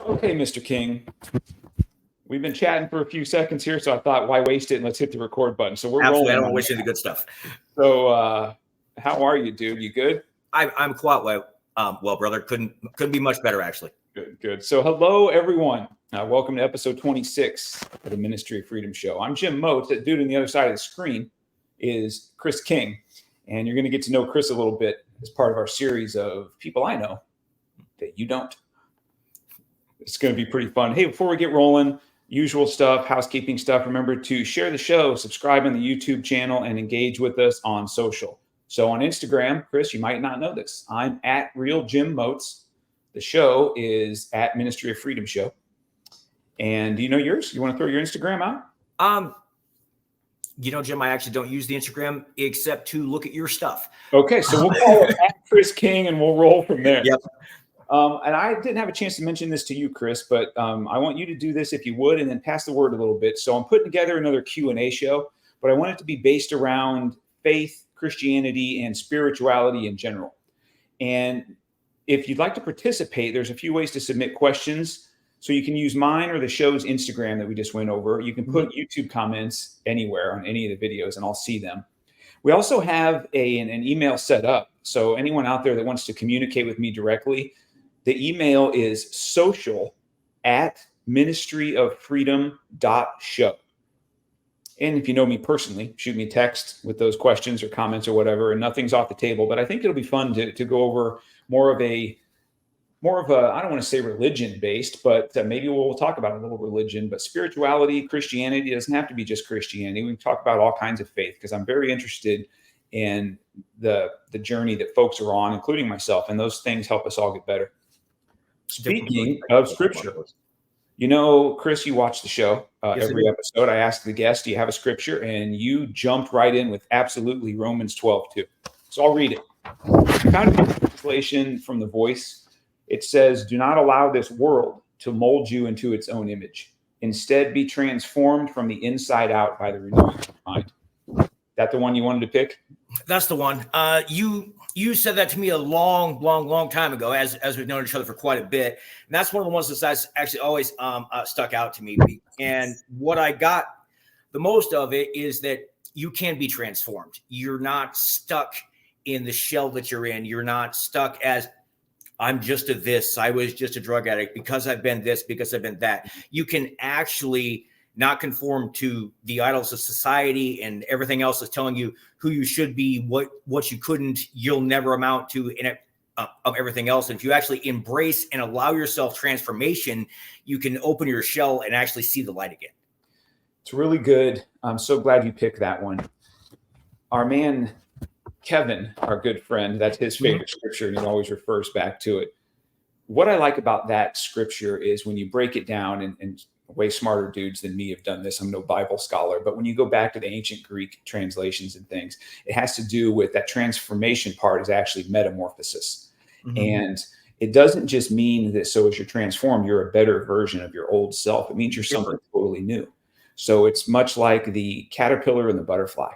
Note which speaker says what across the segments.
Speaker 1: Okay, Mr. King, we've been chatting for a few seconds here, so I thought, why waste it? And let's hit the record button. So we're
Speaker 2: Absolutely,
Speaker 1: rolling.
Speaker 2: I don't want to waste any of the good stuff.
Speaker 1: So, how are you, dude? You good?
Speaker 2: I'm quite well, brother. Couldn't be much better, actually.
Speaker 1: Good. So, hello, everyone. Welcome to episode 26 of the Ministry of Freedom Show. I'm Jim Motes. That dude on the other side of the screen is Chris King, and you're going to get to know Chris a little bit as part of our series of people I know that you don't. It's going to be pretty fun. Hey, before we get rolling, usual stuff, housekeeping stuff, remember to share the show, subscribe on the YouTube channel, and engage with us on social. So on Instagram, Chris, you might not know this. I'm at Real Jim Motes. The show is at Ministry of Freedom Show. And do you know yours? You want to throw your Instagram out?
Speaker 2: Jim, I actually don't use the Instagram except to look at your stuff.
Speaker 1: Okay, so we'll call it at Chris King and we'll roll from there.
Speaker 2: Yep.
Speaker 1: And I didn't have a chance to mention this to you, Chris, but I want you to do this if you would, and then pass the word a little bit. So I'm putting together another Q&A show, but I want it to be based around faith, Christianity, and spirituality in general. And if you'd like to participate, there's a few ways to submit questions. So you can use mine or the show's Instagram that we just went over. You can put YouTube comments anywhere on any of the videos, and I'll see them. We also have an email set up. So anyone out there that wants to communicate with me directly, the email is social@ministryoffreedom.show. And if you know me personally, shoot me a text with those questions or comments or whatever, and nothing's off the table. But I think it'll be fun to go over more of a, I don't want to say religion based, but maybe we'll talk about a little religion, but spirituality, Christianity. It doesn't have to be just Christianity. We can talk about all kinds of faith, because I'm very interested in the journey that folks are on, including myself. And those things help us all get better. Speaking of scripture, you know, Chris, you watch the show every episode. I ask the guest, do you have a scripture? And you jumped right in with absolutely Romans 12:2. So I'll read it. I found a translation from The Voice. It says, do not allow this world to mold you into its own image. Instead, be transformed from the inside out by the renewing of your mind. That the one you wanted to pick?
Speaker 2: That's the one. You said that to me a long time ago, as we've known each other for quite a bit. And that's one of the ones that's actually always stuck out to me. And what I got the most of it is that you can be transformed. You're not stuck in the shell that you're in. You're not stuck as, I'm just a this. I was just a drug addict because I've been this, because I've been that. You can actually not conform to the idols of society and everything else that's telling you who you should be, what you couldn't, you'll never amount to, in of everything else. And if you actually embrace and allow yourself transformation, you can open your shell and actually see the light again.
Speaker 1: It's really good. I'm so glad you picked that one. Our man, Kevin, our good friend, that's his favorite scripture, and he always refers back to it. What I like about that scripture is when you break it down, and way smarter dudes than me have done this. I'm no Bible scholar, but when you go back to the ancient Greek translations and things, it has to do with that transformation part is actually metamorphosis. And it doesn't just mean that so as you're transformed, you're a better version of your old self. It means you're something totally new. So it's much like the caterpillar and the butterfly.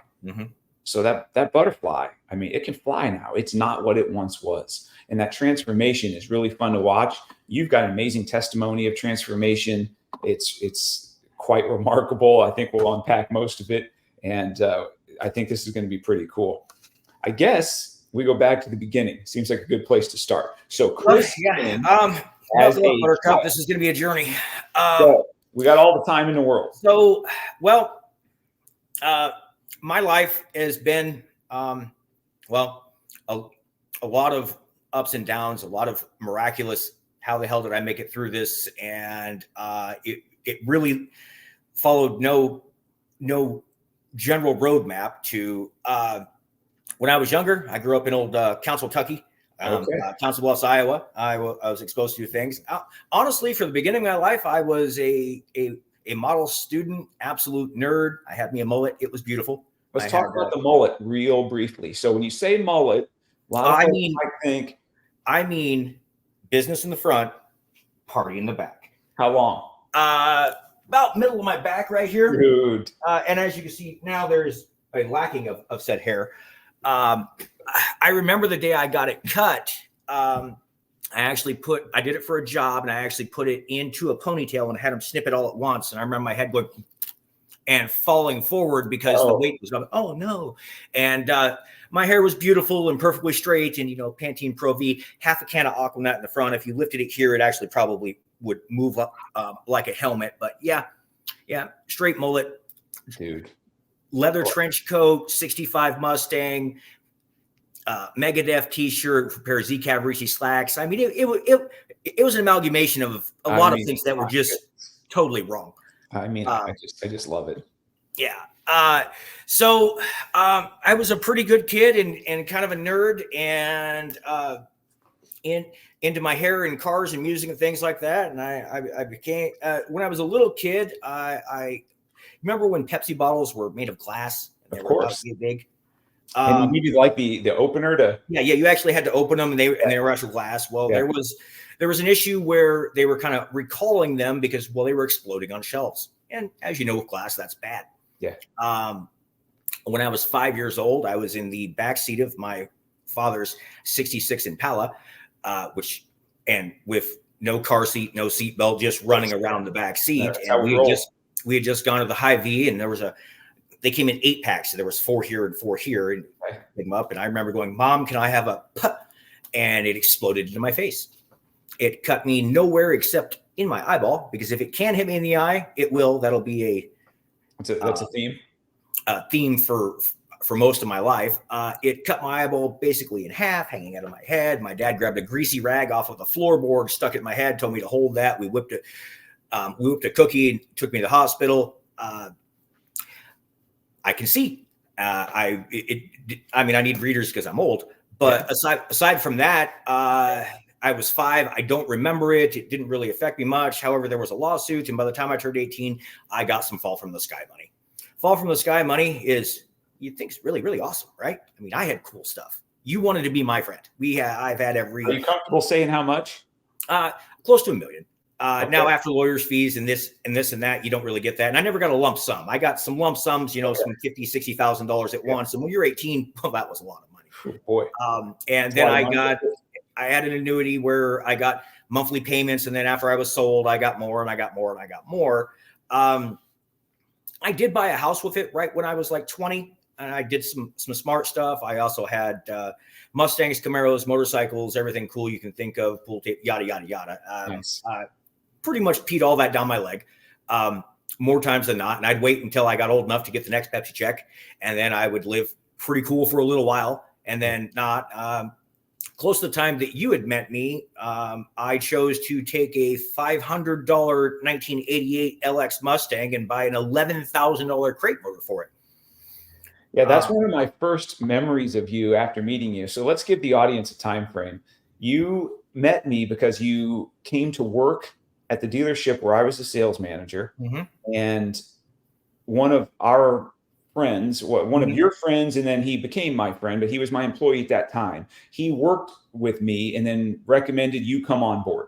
Speaker 1: So that butterfly, I mean, it can fly now. It's not what it once was. And that transformation is really fun to watch. You've got an amazing testimony of transformation. It's quite remarkable. I think we'll unpack most of it. And I think this is going to be pretty cool. I guess we go back to the beginning. Seems like a good place to start. So Chris,
Speaker 2: as a buttercup, this is going to be a journey.
Speaker 1: So we got all the time in the world.
Speaker 2: So, my life has been, a lot of ups and downs, a lot of miraculous. How the hell did I make it through this? And it really followed no general roadmap to when I was younger. I grew up in old Council, Kentucky, Council Bluffs, Iowa. I was exposed to things. Honestly, for the beginning of my life, I was a model student, absolute nerd. I had me a mullet. It was beautiful.
Speaker 1: Let's talk about the mullet real briefly. So when you say mullet, a lot of folks might think,
Speaker 2: I mean business in the front, party in the back.
Speaker 1: How long?
Speaker 2: About middle of my back right here.
Speaker 1: Dude.
Speaker 2: And as you can see now, there's a lacking of said hair. I remember the day I got it cut. I did it for a job, and I actually put it into a ponytail and had them snip it all at once. And I remember my head going and falling forward because the weight was going, oh no. And my hair was beautiful and perfectly straight, and, Pantene Pro V, half a can of Aquanet in the front. If you lifted it here, it actually probably would move up like a helmet. But yeah, straight mullet.
Speaker 1: Dude.
Speaker 2: Leather trench coat, 65 Mustang, Megadeth t-shirt, a pair of Z Cavaricci slacks. I mean, it was an amalgamation of a lot of things that were just totally wrong.
Speaker 1: I mean, I just love it.
Speaker 2: Yeah. So I was a pretty good kid and kind of a nerd, and into my hair and cars and music and things like that. And I became when I was a little kid, I remember when Pepsi bottles were made of glass.
Speaker 1: Of course,
Speaker 2: were big.
Speaker 1: And you needed like the opener to.
Speaker 2: Yeah. You actually had to open them, and they were actual glass. Well, there was an issue where they were kind of recalling them because they were exploding on shelves, and as you know, with glass, that's bad.
Speaker 1: Yeah.
Speaker 2: When I was 5 years old, I was in the back seat of my father's '66 Impala, and with no car seat, no seat belt, just running around the back seat. And we had just gone to the Hy-Vee, and they came in 8-packs. So there was 4 here and 4 here, and pick them up. And I remember going, Mom, can I have a putt? And it exploded into my face. It cut me nowhere except in my eyeball, because if it can hit me in the eye, it will. That'll be
Speaker 1: that's a theme.
Speaker 2: A theme for most of my life. It cut my eyeball basically in half, hanging out of my head. My dad grabbed a greasy rag off of the floorboard, stuck it in my head, told me to hold that. We whipped a cookie and took me to the hospital. I can see. I need readers because I'm old. But aside from that, I was 5. I don't remember it. It didn't really affect me much. However, there was a lawsuit, and by the time I turned 18, I got some fall from the sky money. Fall from the sky money is, you'd think, it's really, really awesome, right? I mean, I had cool stuff. You wanted to be my friend. I've had every.
Speaker 1: Are you comfortable saying how much?
Speaker 2: Close to $1 million.
Speaker 1: Okay.
Speaker 2: Now, after lawyers' fees and this and that, you don't really get that. And I never got a lump sum. I got some lump sums, some $50,000, $60,000 at once. And when you're 18, that was a lot of money.
Speaker 1: Oh, boy.
Speaker 2: And then I had an annuity where I got monthly payments. And then after I was sold, I got more and I got more and I got more. I did buy a house with it right when I was like 20. And I did some smart stuff. I also had Mustangs, Camaros, motorcycles, everything cool you can think of, pool tape, yada, yada, yada.
Speaker 1: Nice.
Speaker 2: Pretty much peed all that down my leg more times than not. And I'd wait until I got old enough to get the next Pepsi check. And then I would live pretty cool for a little while and then not. Close to the time that you had met me, I chose to take a $500 1988 LX Mustang and buy an $11,000 crate motor for it.
Speaker 1: Yeah, that's one of my first memories of you after meeting you. So let's give the audience a time frame. You met me because you came to work at the dealership where I was the sales manager.
Speaker 2: Mm-hmm.
Speaker 1: And one of our friends, one of your friends, and then he became my friend, but he was my employee at that time. He worked with me and then recommended you come on board.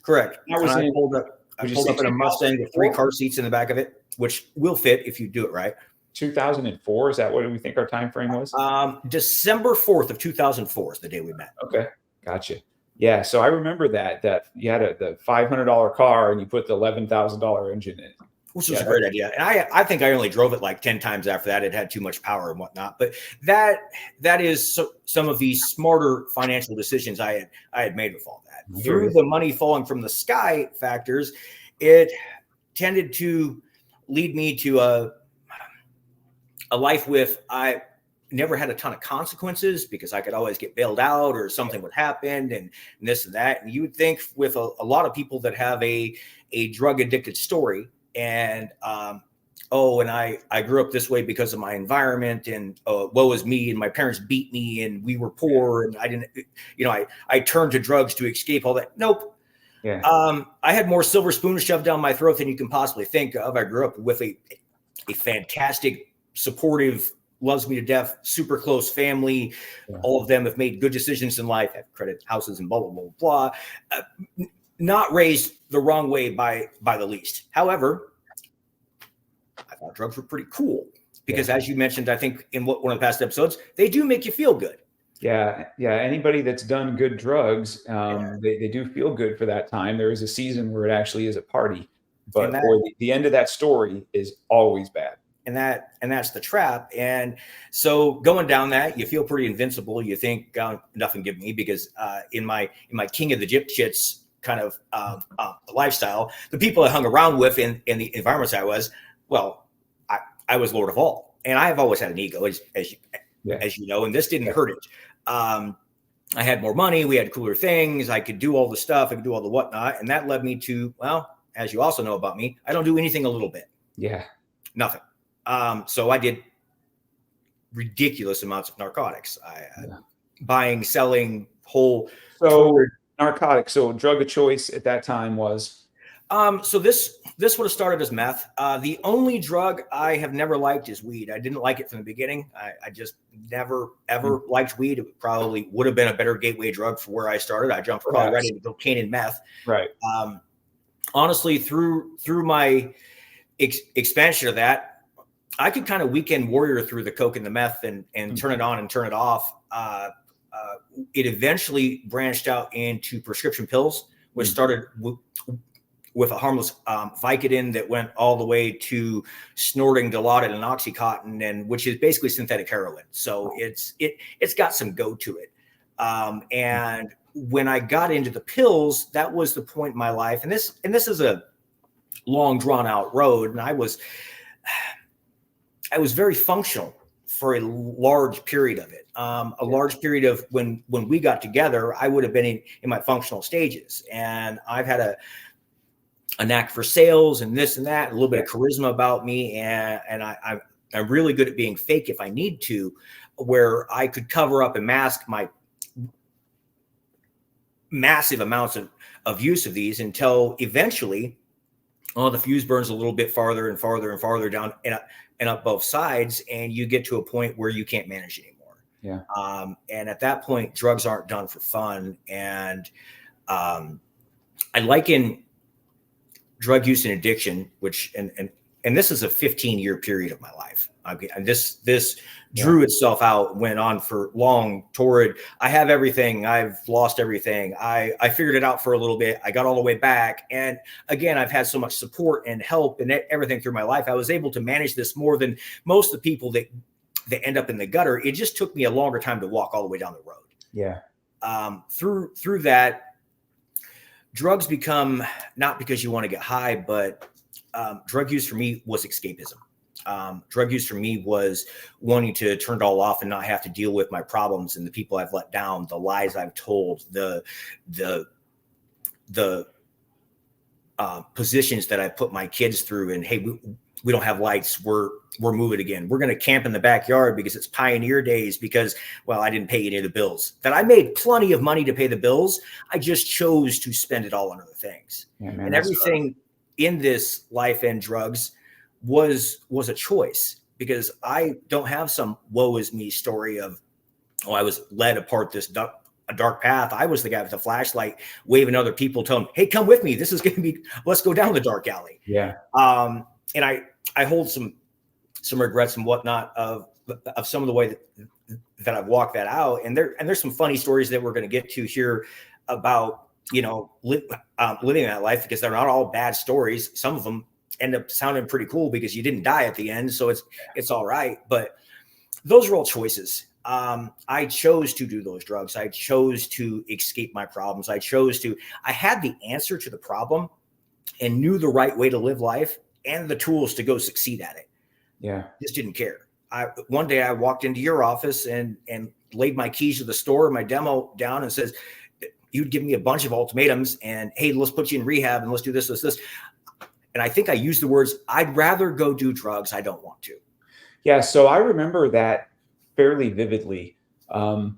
Speaker 2: Correct. I pulled up in a Mustang with 3 car seats in the back of it, which will fit if you do it right.
Speaker 1: 2004, is that what we think our time frame was?
Speaker 2: December 4th of 2004 is the day we met.
Speaker 1: Okay, gotcha. Yeah, so I remember that you had the $500 car and you put the $11,000 engine in it.
Speaker 2: Which was a great idea. And I think I only drove it like 10 times after that. It had too much power and whatnot. But that is some of the smarter financial decisions I had made with all that. Through the money falling from the sky factors, it tended to lead me to a life with I never had a ton of consequences because I could always get bailed out or something would happen and this and that. And you would think with a lot of people that have a drug addicted story and I grew up this way because of my environment and woe is me and my parents beat me and we were poor and I didn't, I turned to drugs to escape all that. Nope.
Speaker 1: Yeah.
Speaker 2: I had more silver spoons shoved down my throat than you can possibly think of. I grew up with a fantastic, supportive, loves me to death, super close family. Yeah. All of them have made good decisions in life, have credit houses and blah, blah, blah, blah. Not raised the wrong way by the least. However, I thought drugs were pretty cool because as you mentioned, I think in one of the past episodes, they do make you feel good.
Speaker 1: Yeah, yeah. Anybody that's done good drugs,
Speaker 2: Yeah.
Speaker 1: they do feel good for that time. There is a season where it actually is a party,
Speaker 2: And
Speaker 1: but
Speaker 2: that
Speaker 1: boy, the end of that story is always bad.
Speaker 2: and that's the trap. And so going down that, you feel pretty invincible. You think nothing give me, because in my king of the gypsies kind of lifestyle, the people I hung around with in the environments I was, well, I was Lord of all, and I have always had an ego,
Speaker 1: Yeah,
Speaker 2: as you know, and this didn't
Speaker 1: yeah,
Speaker 2: hurt it. I had more money, we had cooler things, I could do all the stuff, I could do all the whatnot, and that led me to, well, as you also know about me, I don't do anything a little bit,
Speaker 1: yeah.
Speaker 2: nothing. So I did ridiculous amounts of narcotics.
Speaker 1: Yeah.
Speaker 2: Buying, selling, whole
Speaker 1: So
Speaker 2: torrid.
Speaker 1: narcotics. So drug of choice at that time was.
Speaker 2: So this would have started as meth. The only drug I have never liked is weed. I didn't like it from the beginning. I just never ever liked weed. It probably would have been a better gateway drug for where I started. I jumped probably right
Speaker 1: Perhaps.
Speaker 2: into cocaine and meth.
Speaker 1: Right.
Speaker 2: Honestly, through my expansion of that, I could kind of weekend warrior through the coke and the meth and turn it on and turn it off. It eventually branched out into prescription pills, which started with a harmless Vicodin that went all the way to snorting Dilaudid and Oxycontin, and which is basically synthetic heroin. So it's got some go to it. And when I got into the pills, that was the point in my life, and this is a long drawn out road, and I was very functional for a large period of it. A large period of when we got together, I would have been in my functional stages, and I've had a knack for sales and this and that, a little bit of charisma about me, and I'm really good at being fake if I need to, where I could cover up and mask my massive amounts of use of these until eventually, the fuse burns a little bit farther and farther and farther down and up both sides, and you get to a point where you can't manage anymore.
Speaker 1: Yeah.
Speaker 2: And at that point, drugs aren't done for fun. And I liken drug use and addiction, which and this is a 15-year period of my life. And this drew itself out, went on for long, torrid. I have everything. I've lost everything. I figured it out for a little bit. I got all the way back. And again, I've had so much support and help and everything through my life. I was able to manage this more than most of the people that end up in the gutter. It just took me a longer time to walk all the way down the road.
Speaker 1: Yeah.
Speaker 2: Through that, drugs become, not because you want to get high, but drug use for me was escapism. Drug use for me was wanting to turn it all off and not have to deal with my problems and the people I've let down, the lies I've told, the positions that I put my kids through. And hey, we don't have lights. We're moving again. We're going to camp in the backyard because it's pioneer days, because, well, I didn't pay any of the bills. That I made plenty of money to pay the bills. I just chose to spend it all on other things.
Speaker 1: Yeah, man,
Speaker 2: and everything in this life and drugs was a choice, because I don't have some woe is me story of, I was led apart this a dark path. I was the guy with the flashlight waving other people, telling them, hey, come with me. This is going to be, let's go down the dark alley.
Speaker 1: Yeah.
Speaker 2: And I hold some regrets and whatnot of some of the way that I've walked that out. And there's some funny stories that we're going to get to here about, living that life, because they're not all bad stories. Some of them end up sounding pretty cool because you didn't die at the end. So it's all right. But those are all choices. I chose to do those drugs. I chose to escape my problems. I had the answer to the problem and knew the right way to live life and the tools to go succeed at it.
Speaker 1: Yeah.
Speaker 2: Just didn't care. One day I walked into your office and laid my keys to the store, my demo down, and says, you'd give me a bunch of ultimatums and, hey, let's put you in rehab and let's do this. And I think I used the words, I'd rather go do drugs. I don't want to.
Speaker 1: Yeah. So I remember that fairly vividly. I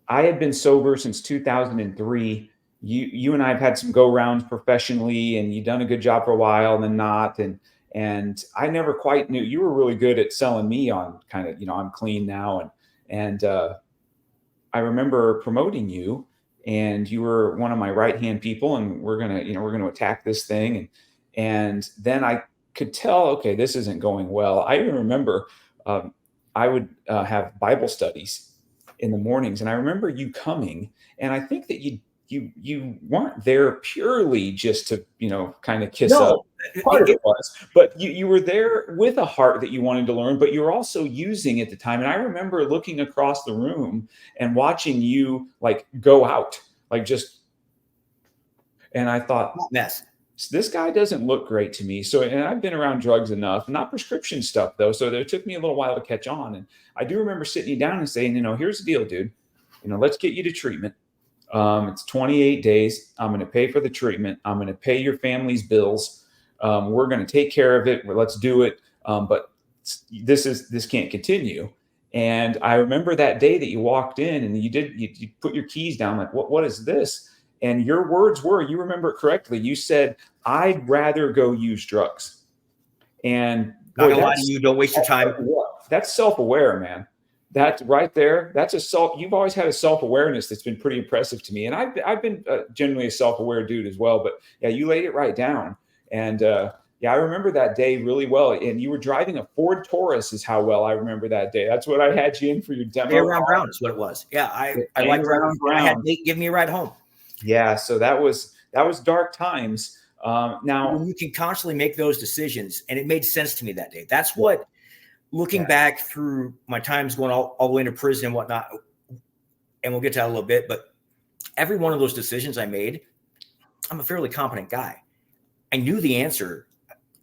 Speaker 1: had been sober since 2003. You and I have had some go rounds professionally, and you've done a good job for a while and then not. And I never quite knew. You were really good at selling me on kind of, I'm clean now. And I remember promoting you, and you were one of my right-hand people, and we're going to attack this thing. And then I could tell, okay, this isn't going well. I even remember I would have Bible studies in the mornings. And I remember you coming, and I think that you weren't there purely just to, kind of kiss up.
Speaker 2: No,
Speaker 1: Part of it was, but you were there with a heart that you wanted to learn, but you were also using at the time. And I remember looking across the room and watching you like go out, like just, and I thought,
Speaker 2: mess.
Speaker 1: this guy doesn't look great to me. So, and I've been around drugs enough, not prescription stuff though. So it took me a little while to catch on. And I do remember sitting you down and saying, here's the deal, dude, let's get you to treatment. It's 28 days. I'm going to pay for the treatment. I'm going to pay your family's bills. We're going to take care of it. Let's do it. But this can't continue. And I remember that day that you walked in and you put your keys down. Like, what is this? And your words were, you remember it correctly. You said, I'd rather go use drugs. And
Speaker 2: not gonna lie to you, don't waste your time.
Speaker 1: That's self-aware, man. That right there, you've always had a self-awareness that's been pretty impressive to me. And I've been generally a self-aware dude as well, but yeah, you laid it right down. And I remember that day really well. And you were driving a Ford Taurus is how well I remember that day. That's what I had you in for your demo.
Speaker 2: Around Brown is what it was. Yeah. I like Brown. I had Nate give me a ride home.
Speaker 1: Yeah. So that was dark times. Now
Speaker 2: when you can constantly make those decisions, and it made sense to me that day. That's what, looking back through my times going all the way into prison and whatnot, and we'll get to that a little bit, but every one of those decisions I made, I'm a fairly competent guy. I knew the answer.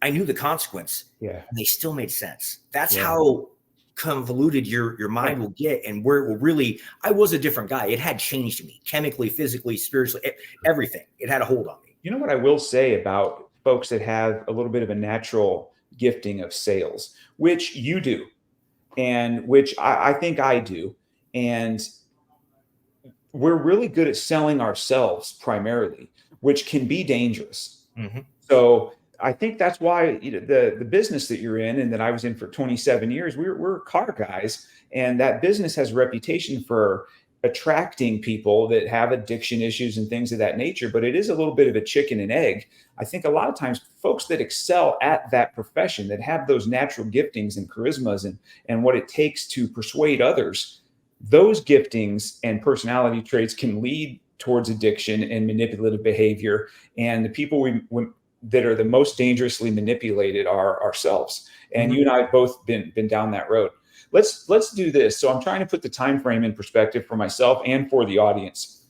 Speaker 2: I knew the consequence. Yeah. And they still made sense. That's how convoluted your mind will get, and where it will really, I was a different guy. It had changed me chemically, physically, spiritually, everything. It had a hold on me.
Speaker 1: You know what I will say about folks that have a little bit of a natural gifting of sales, which you do, and which I think I do. And we're really good at selling ourselves primarily, which can be dangerous. Mm-hmm. So I think that's why the business that you're in and that I was in for 27 years, we're car guys. And that business has a reputation for attracting people that have addiction issues and things of that nature. But it is a little bit of a chicken and egg. I think a lot of times folks that excel at that profession, that have those natural giftings and charismas and what it takes to persuade others, those giftings and personality traits can lead towards addiction and manipulative behavior. And the people that are the most dangerously manipulated are ourselves. And mm-hmm. You and I have both been down that road. Let's do this. So I'm trying to put the time frame in perspective for myself and for the audience.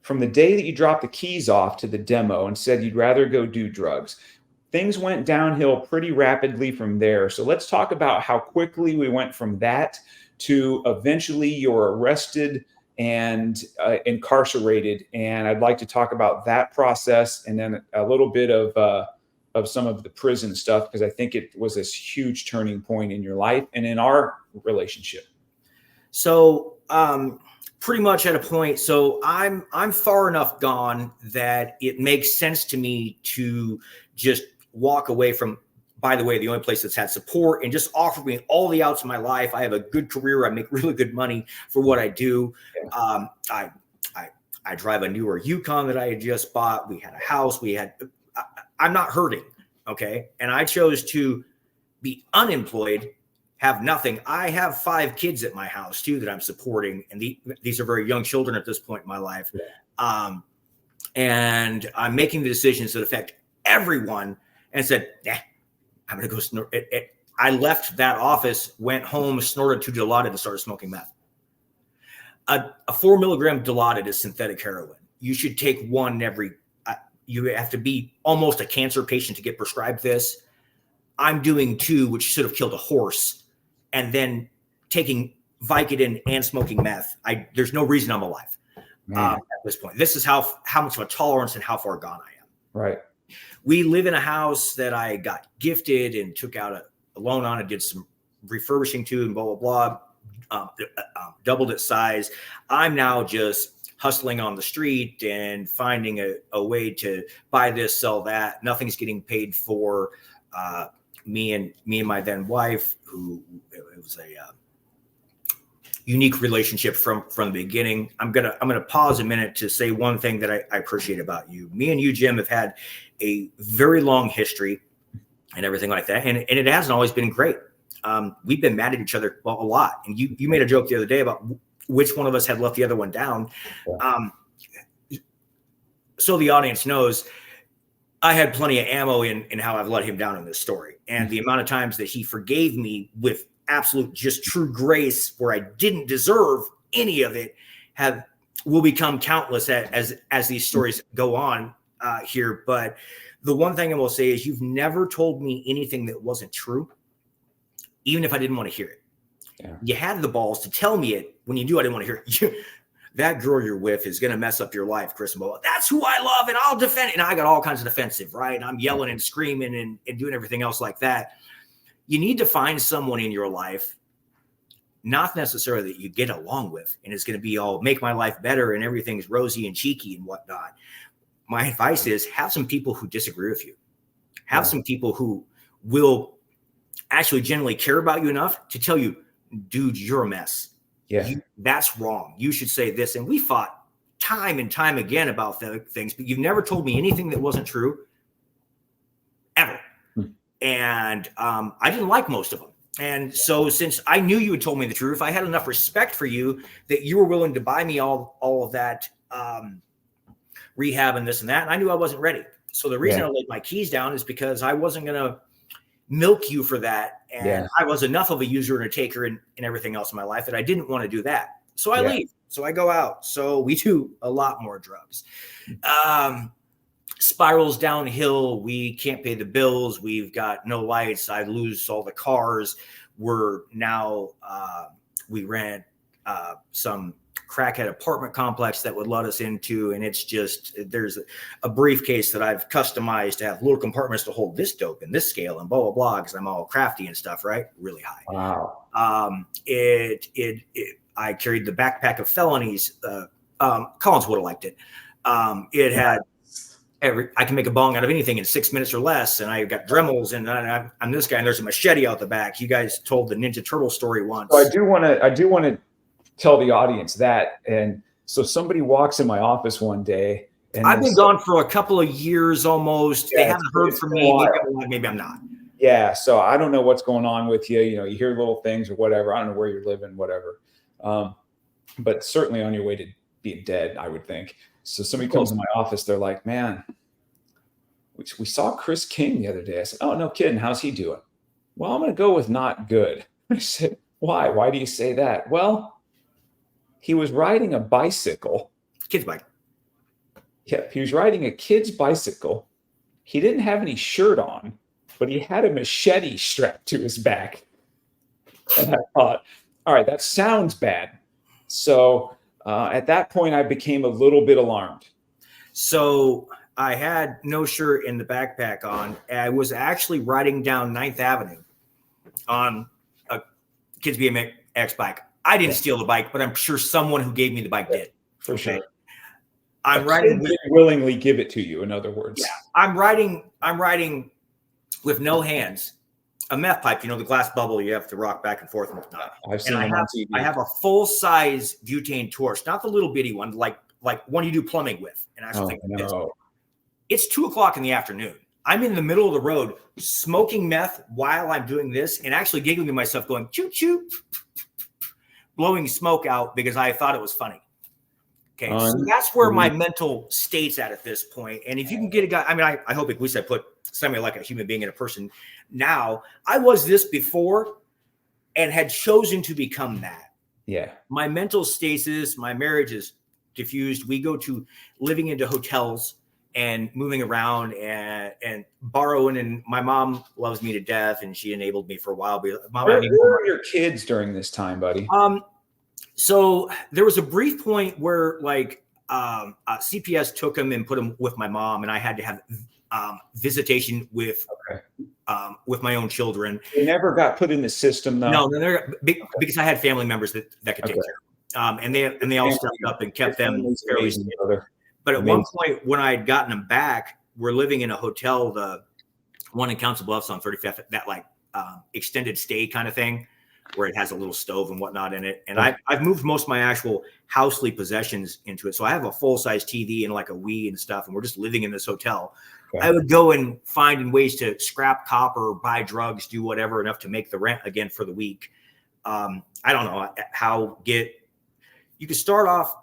Speaker 1: From the day that you dropped the keys off to the demo and said you'd rather go do drugs, things went downhill pretty rapidly from there. So let's talk about how quickly we went from that to eventually you're arrested and incarcerated. And I'd like to talk about that process and then a little bit of some of the prison stuff, because I think it was this huge turning point in your life and in our relationship.
Speaker 2: So pretty much at a point, so I'm far enough gone that it makes sense to me to just walk away from, by the way, the only place that's had support and just offered me all the outs of my life. I have a good career. I make really good money for what I do. Yeah. I drive a newer Yukon that I had just bought. We had a house. I'm not hurting. Okay. And I chose to be unemployed, have nothing. I have 5 kids at my house too that I'm supporting. And these are very young children at this point in my life. Yeah. And I'm making the decisions that affect everyone, and said, I'm going to go snort. I left that office, went home, snorted 2 Dilaudid and started smoking meth. A 4 milligram Dilaudid is synthetic heroin. You should take one every. You have to be almost a cancer patient to get prescribed this. I'm doing 2, which should have killed a horse, and then taking Vicodin and smoking meth. There's no reason I'm alive at this point. This is how much of a tolerance and how far gone I am.
Speaker 1: Right.
Speaker 2: We live in a house that I got gifted and took out a loan on and did some refurbishing to and blah, blah, blah, doubled its size. I'm now just hustling on the street and finding a way to buy this, sell that. Nothing's getting paid for. Me and my then wife, who it was a unique relationship from the beginning. I'm gonna pause a minute to say one thing that I appreciate about you. Me and you, Jim, have had a very long history and everything like that, and it hasn't always been great. we've been mad at each other a lot. And you made a joke the other day about which one of us had left the other one down. So the audience knows I had plenty of ammo in how I've let him down in this story. And the amount of times that he forgave me with absolute just true grace where I didn't deserve any of it will become countless as these stories go on here. But the one thing I will say is you've never told me anything that wasn't true, even if I didn't want to hear it. Yeah. You had the balls to tell me it when you knew I didn't want to hear it. That girl you're with is going to mess up your life, Chris. That's who I love, and I'll defend it. And I got all kinds of defensive, right? And I'm yelling and screaming and doing everything else like that. You need to find someone in your life, not necessarily that you get along with, and it's going to be all make my life better and everything's rosy and cheeky and whatnot. My advice is have some people who disagree with you. Have some people who will actually genuinely care about you enough to tell you, dude, you're a mess.
Speaker 1: Yeah,
Speaker 2: that's wrong. You should say this. And we fought time and time again about things, but you've never told me anything that wasn't true ever. And I didn't like most of them. And so since I knew you had told me the truth, I had enough respect for you that you were willing to buy me all of that rehab and this and that. And I knew I wasn't ready. So the reason I laid my keys down is because I wasn't going to milk you for that. And I was enough of a user and a taker and everything else in my life that I didn't want to do that. So I leave. So I go out. So we do a lot more drugs. Spirals downhill. We can't pay the bills. We've got no lights. I lose all the cars. We're now, we rent some crackhead apartment complex that would let us into. And it's just, there's a briefcase that I've customized to have little compartments to hold this dope and this scale and blah, blah, blah. Cause I'm all crafty and stuff, right? Really high.
Speaker 1: Wow.
Speaker 2: I carried the backpack of felonies. Collins would have liked it. It had I can make a bong out of anything in 6 minutes or less. And I got Dremels and I'm this guy and there's a machete out the back. You guys told the Ninja Turtle story once.
Speaker 1: So I do want to tell the audience that. And so somebody walks in my office one day and
Speaker 2: I've been gone for a couple of years almost. They haven't heard from me. Maybe I'm not.
Speaker 1: Yeah. So I don't know what's going on with you. You know, you hear little things or whatever. I don't know where you're living, whatever. But certainly on your way to being dead, I would think. So somebody comes in my office. They're like, man, we saw Chris King the other day. I said, oh, no kidding. How's he doing? Well, I'm going to go with not good. I said, why? Why do you say that? Well, he was riding a bicycle.
Speaker 2: Kid's bike.
Speaker 1: Yeah, he was riding a kid's bicycle. He didn't have any shirt on, but he had a machete strapped to his back. And I thought, all right, that sounds bad. So at that point, I became a little bit alarmed.
Speaker 2: So I had no shirt in the backpack on. I was actually riding down 9th Avenue on a kid's BMX bike. I didn't steal the bike, but I'm sure someone who gave me the bike did.
Speaker 1: For sure.
Speaker 2: I'm riding
Speaker 1: willingly give it to you, in other words.
Speaker 2: Yeah. I'm riding with no hands. A meth pipe, you know, the glass bubble you have to rock back and forth and whatnot.
Speaker 1: I've seen them on TV.
Speaker 2: I have a full-size butane torch, not the little bitty one, like one you do plumbing with. And I actually think it's 2:00 in the afternoon. I'm in the middle of the road smoking meth while I'm doing this and actually giggling to myself going, choo choo, blowing smoke out because I thought it was funny. Okay, so that's where my mental state's at this point. And if you can get a guy, I mean, I hope at least I put somebody like a human being in a person now. I was this before and had chosen to become that.
Speaker 1: Yeah.
Speaker 2: My mental stasis, my marriage is diffused. We go to living into hotels and moving around and borrowing. And my mom loves me to death and she enabled me for a while. But
Speaker 1: where were your kids during this time, buddy?
Speaker 2: So there was a brief point where like CPS took him and put him with my mom, and I had to have visitation with my own children.
Speaker 1: They never got put in the system, though.
Speaker 2: No, because I had family members that could take care of them. And they all stepped up and kept them fairly stable. But at one point when I had gotten them back, we're living in a hotel, the one in Council Bluffs on 35th, that like extended stay kind of thing, where it has a little stove and whatnot in it. And I've moved most of my actual housely possessions into it. So I have a full-size TV and like a Wii and stuff, and we're just living in this hotel.
Speaker 1: Okay.
Speaker 2: I would go and find ways to scrap copper, buy drugs, do whatever enough to make the rent again for the week. I don't know how you could start off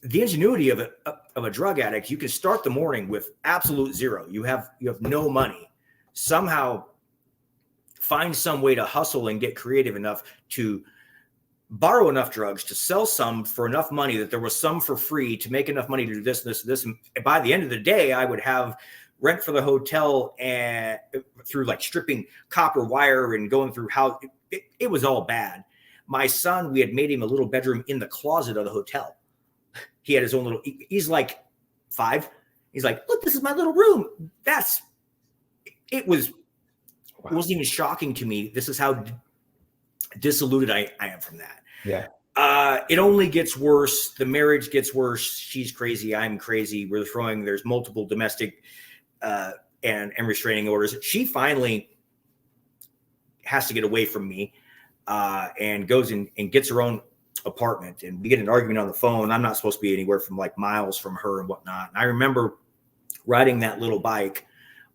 Speaker 2: the ingenuity of a drug addict. You can start the morning with absolute zero. You have no money. Somehow find some way to hustle and get creative enough to borrow enough drugs to sell some for enough money that there was some for free to make enough money to do this, this, this. And by the end of the day, I would have rent for the hotel and through like stripping copper wire and going through how it was all bad. My son, we had made him a little bedroom in the closet of the hotel. He had his own little, he's like 5. He's like, look, this is my little room. It wasn't even shocking to me. This is how disillusioned I am from that.
Speaker 1: Yeah.
Speaker 2: It only gets worse. The marriage gets worse. She's crazy. I'm crazy. There's multiple domestic and restraining orders. She finally has to get away from me and goes and gets her own apartment. And we get an argument on the phone. I'm not supposed to be anywhere from like miles from her and whatnot. And I remember riding that little bike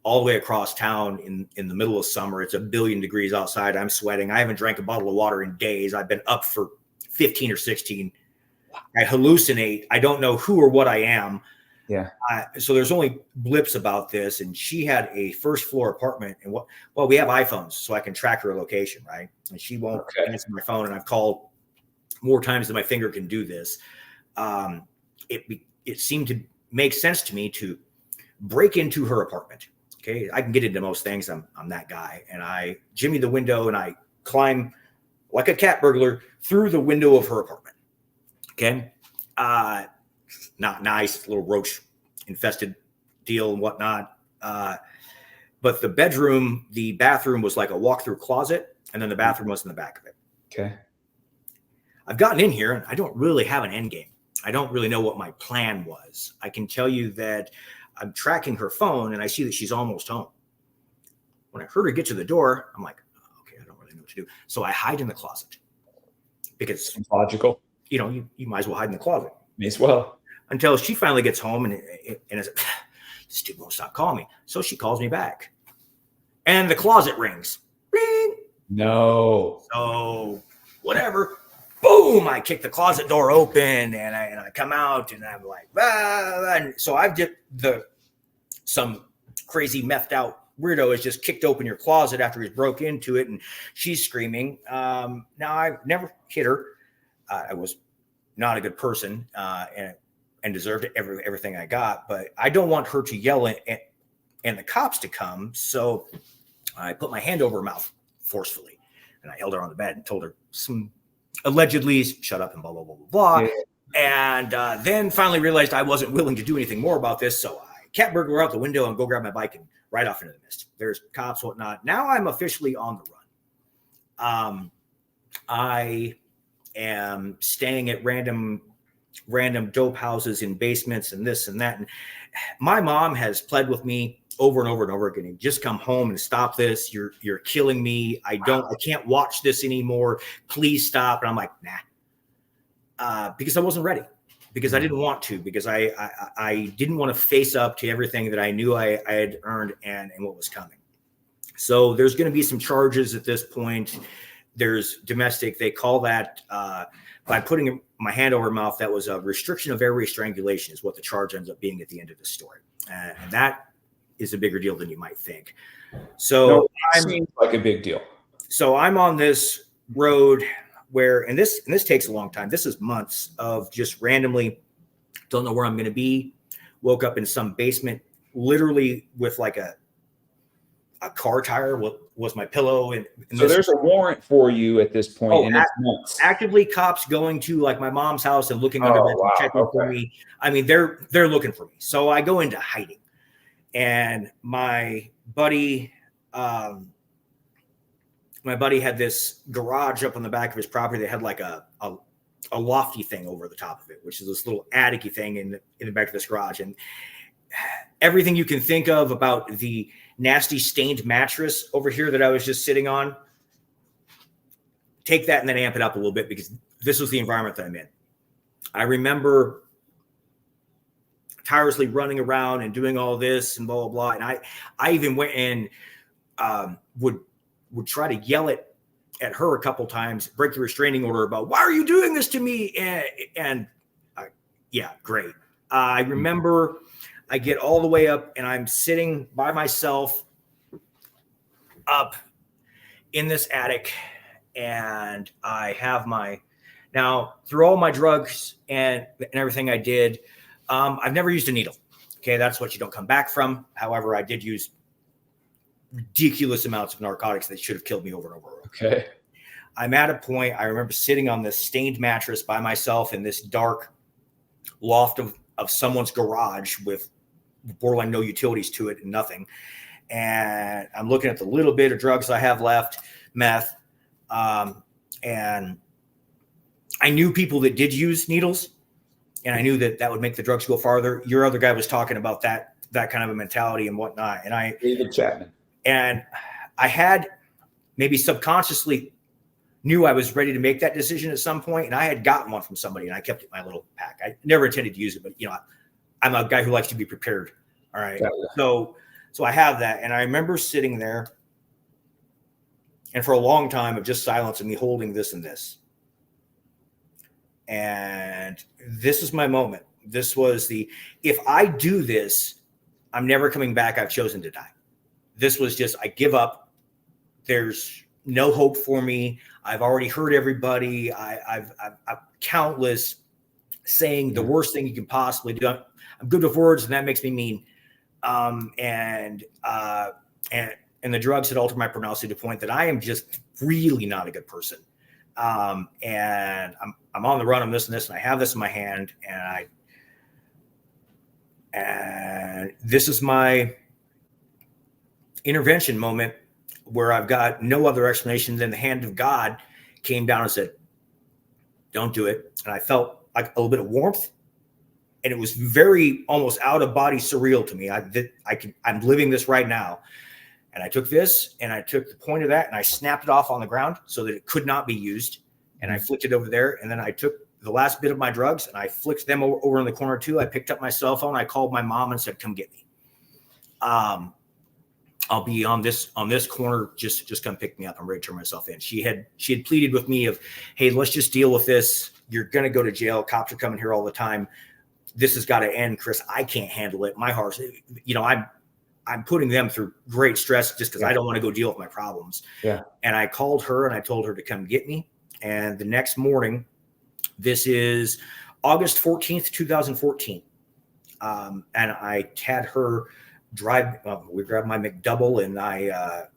Speaker 2: all the way across town in the middle of summer. It's 1,000,000,000 degrees outside. I'm sweating. I haven't drank a bottle of water in days. I've been up for 15 or 16. I hallucinate. I don't know who or what I am.
Speaker 1: Yeah.
Speaker 2: So there's only blips about this. And she had a first floor apartment. And we have iPhones, so I can track her location, right? And she won't answer my phone. And I've called more times than my finger can do this. It seemed to make sense to me to break into her apartment. Okay, I can get into most things. I'm that guy. And I jimmy the window and I climb like a cat burglar through the window of her apartment. Okay. Not nice, little roach infested deal and whatnot. But the bathroom was like a walk-through closet, and then the bathroom was in the back of it.
Speaker 1: Okay.
Speaker 2: I've gotten in here and I don't really have an end game. I don't really know what my plan was. I can tell you that I'm tracking her phone and I see that she's almost home. When I heard her get to the door, I'm like, oh, okay, I don't really know what to do. So I hide in the closet because
Speaker 1: logical.
Speaker 2: You might as well hide in the closet.
Speaker 1: May as well.
Speaker 2: Until she finally gets home and this dude won't stop calling me. So she calls me back and the closet rings. Ring.
Speaker 1: No.
Speaker 2: So whatever. Boom! I kick the closet door open and I come out and I'm like, ah, and so I've just some crazy methed out weirdo has just kicked open your closet after he's broke into it and she's screaming. Now I've never hit her. I was not a good person and deserved everything I got, but I don't want her to yell and the cops to come. So I put my hand over her mouth forcefully and I held her on the bed and told her some allegedly shut up and blah, blah, blah, blah, blah. Yeah. And then finally realized I wasn't willing to do anything more about this. So I cat burglar out the window and go grab my bike and ride off into the mist. There's cops, whatnot. Now I'm officially on the run. I am staying at random dope houses in basements and this and that. And my mom has pled with me over and over and over again. Just come home and stop this. You're killing me. I can't watch this anymore. Please stop. And I'm like, nah, because I wasn't ready, because I didn't want to, because I didn't want to face up to everything that I knew I had earned and what was coming. So there's going to be some charges at this point. There's domestic. They call that by putting my hand over her mouth. That was a restriction of airway strangulation is what the charge ends up being at the end of the story. And that is a bigger deal than you might think. So
Speaker 1: it seems like a big deal.
Speaker 2: So I'm on this road where, and this takes a long time. This is months of just randomly don't know where I'm going to be. Woke up in some basement, literally with like a car tire was my pillow. And
Speaker 1: so there's a warrant for you at this point. And it's months.
Speaker 2: Actively cops going to like my mom's house and looking under bed and checking for me. I mean, they're looking for me. So I go into hiding. And my buddy had this garage up on the back of his property that had like a lofty thing over the top of it, which is this little attic-y thing in the back of this garage. And everything you can think of about the nasty stained mattress over here that I was just sitting on, take that and then amp it up a little bit because this was the environment that I'm in. I remember tirelessly running around and doing all this and blah, blah, blah. And I even went and would try to yell at her a couple times, break the restraining order about, why are you doing this to me? And yeah, great. I remember I get all the way up and I'm sitting by myself up in this attic, and I have now through all my drugs and everything I did, I've never used a needle. Okay. That's what you don't come back from. However, I did use ridiculous amounts of narcotics that should have killed me over and over.
Speaker 1: Okay.
Speaker 2: I'm at a point, I remember sitting on this stained mattress by myself in this dark loft of someone's garage with borderline no utilities to it and nothing. And I'm looking at the little bit of drugs I have left, meth. And I knew people that did use needles, and I knew that would make the drugs go farther. Your other guy was talking about that kind of a mentality and whatnot. And
Speaker 1: David Chapman.
Speaker 2: And I had maybe subconsciously knew I was ready to make that decision at some point, and I had gotten one from somebody, and I kept it in my little pack. I never intended to use it, but I'm a guy who likes to be prepared. All right. Yeah. So I have that. And I remember sitting there and for a long time of just silence and me holding this and this. And this is my moment. This was if I do this, I'm never coming back. I've chosen to die. This was just, I give up. There's no hope for me. I've already hurt everybody. I've countless saying the worst thing you can possibly do. I'm good with words, and that makes me mean. And the drugs had altered my personality to the point that I am just really not a good person. And I'm on the run. I'm this and this, and I have this in my hand, and this is my intervention moment where I've got no other explanation than the hand of God came down and said, don't do it. And I felt like a little bit of warmth, and it was very almost out of body surreal to me. I'm living this right now. And I took this and I took the point of that and I snapped it off on the ground so that it could not be used. And I flicked it over there. And then I took the last bit of my drugs and I flicked them over in the corner too. I picked up my cell phone. I called my mom and said, come get me. I'll be on this corner. Just come pick me up. I'm ready to turn myself in. She had pleaded with me of, hey, let's just deal with this. You're going to go to jail. Cops are coming here all the time. This has got to end, Chris. I can't handle it. My heart, I'm putting them through great stress just because I don't want to go deal with my problems. Yeah. And I called her and I told her to come get me. And the next morning, this is August 14th, 2014. And I had her drive. We grabbed my McDouble, and I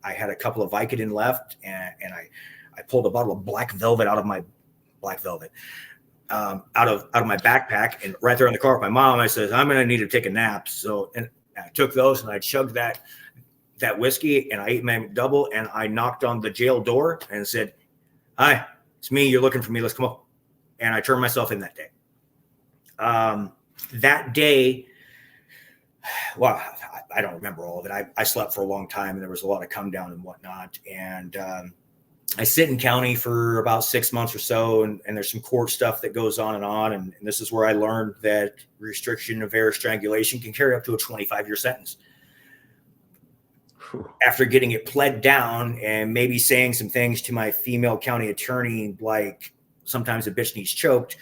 Speaker 2: had a couple of Vicodin left, and I pulled a bottle of black velvet out of my out of my backpack, and right there in the car with my mom, I said, I'm going to need to take a nap. So, and I took those and I chugged that whiskey, and I ate my McDouble, and I knocked on the jail door and said, hi, it's me. You're looking for me. Let's come up. And I turned myself in that day. That day, well, I don't remember all of it. I slept for a long time, and there was a lot of come down and whatnot. And I sit in county for about 6 months or so, and there's some court stuff that goes on. And this is where I learned that restriction of air strangulation can carry up to a 25-year sentence. Whew. After getting it pled down and maybe saying some things to my female county attorney, like sometimes a bitch needs choked,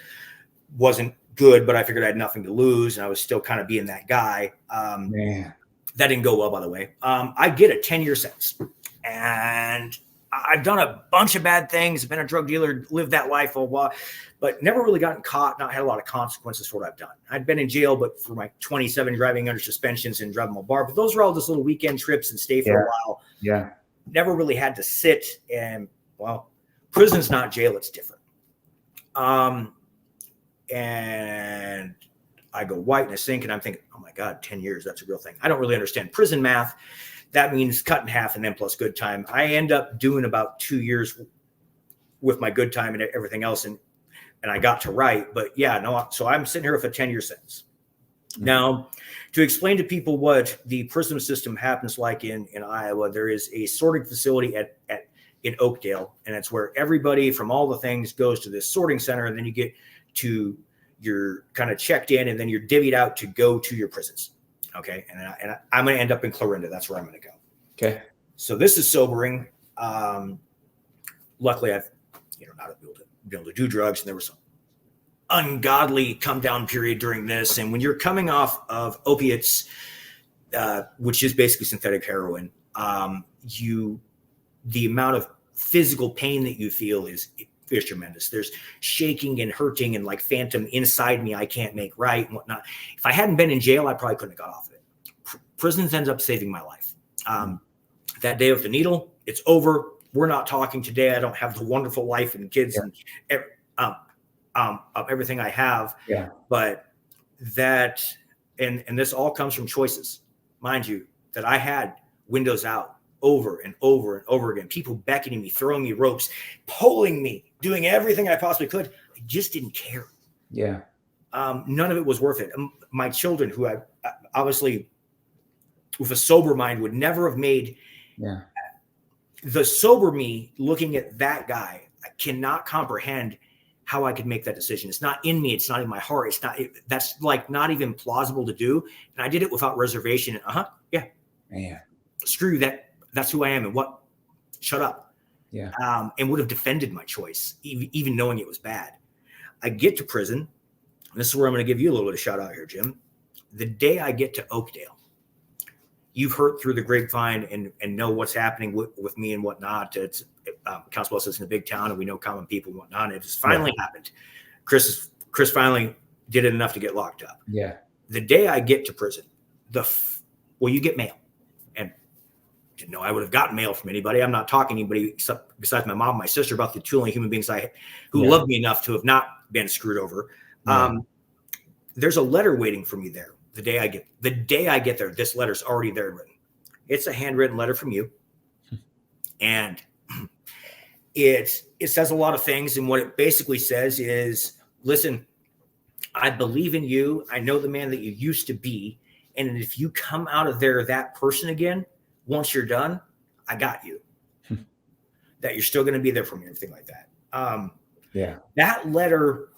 Speaker 2: wasn't good, but I figured I had nothing to lose, and I was still kind of being that guy. Man. That didn't go well, by the way. I get a 10-year sentence, and I've done a bunch of bad things, been a drug dealer, lived that life for a while, but never really gotten caught, not had a lot of consequences for what I've done. I'd been in jail, but for my 27 driving under suspensions and driving a bar, but those were all just little weekend trips and stay for a while. Yeah. Never really had to sit, and well, prison's not jail, it's different. And I go white in a sink, and I'm thinking, oh my God, 10 years, that's a real thing. I don't really understand prison math. That means cut in half and then plus good time. I end up doing about 2 years with my good time and everything else. And I got to write, but yeah, no. So I'm sitting here with a 10-year sentence. Mm-hmm. Now, to explain to people what the prison system happens like in Iowa, there is a sorting facility in Oakdale, and it's where everybody from all the things goes to this sorting center. And then you get to you're kind of checked in, and then you're divvied out to go to your prisons. Okay. And I'm going to end up in Clarinda. That's where I'm going to go.
Speaker 1: Okay.
Speaker 2: So this is sobering. Luckily I've, not been able to do drugs, and there was some ungodly come down period during this. And when you're coming off of opiates, which is basically synthetic heroin, the amount of physical pain that you feel is tremendous. There's shaking and hurting and like phantom inside me I can't make right and whatnot. If I hadn't been in jail, I probably couldn't have got off of it. Prisons ends up saving my life. That day with the needle, it's over. We're not talking today. I don't have the wonderful life and kids and everything I have.
Speaker 1: Yeah.
Speaker 2: But that, and this all comes from choices, mind you, that I had windows out over and over and over again. People beckoning me, throwing me ropes, pulling me, doing everything I possibly could. I just didn't care.
Speaker 1: Yeah.
Speaker 2: None of it was worth it. My children, who I obviously with a sober mind would never have made.
Speaker 1: Yeah.
Speaker 2: The sober me looking at that guy, I cannot comprehend how I could make that decision. It's not in me. It's not in my heart. It's not, that's like not even plausible to do. And I did it without reservation. Yeah.
Speaker 1: Man.
Speaker 2: Screw you. That's who I am. And what, shut up.
Speaker 1: Yeah.
Speaker 2: And would have defended my choice, even knowing it was bad. I get to prison. And this is where I'm going to give you a little bit of shout out here, Jim. The day I get to Oakdale, you've heard through the grapevine and know what's happening with me and whatnot. It's Council Bluffs is in a big town, and we know common people and whatnot. It just finally happened. Chris finally did it enough to get locked up.
Speaker 1: Yeah.
Speaker 2: The day I get to prison, you get mail, and didn't know I would have gotten mail from anybody. I'm not talking to anybody besides my mom, and my sister, about the two only human beings who loved me enough to have not been screwed over. Yeah. There's a letter waiting for me there. The day I get there, this letter's already there written. It's a handwritten letter from you. And it says a lot of things. And what it basically says is, listen, I believe in you. I know the man that you used to be. And if you come out of there that person again, once you're done, I got you. That you're still going to be there for me, everything like that.
Speaker 1: Yeah.
Speaker 2: That letter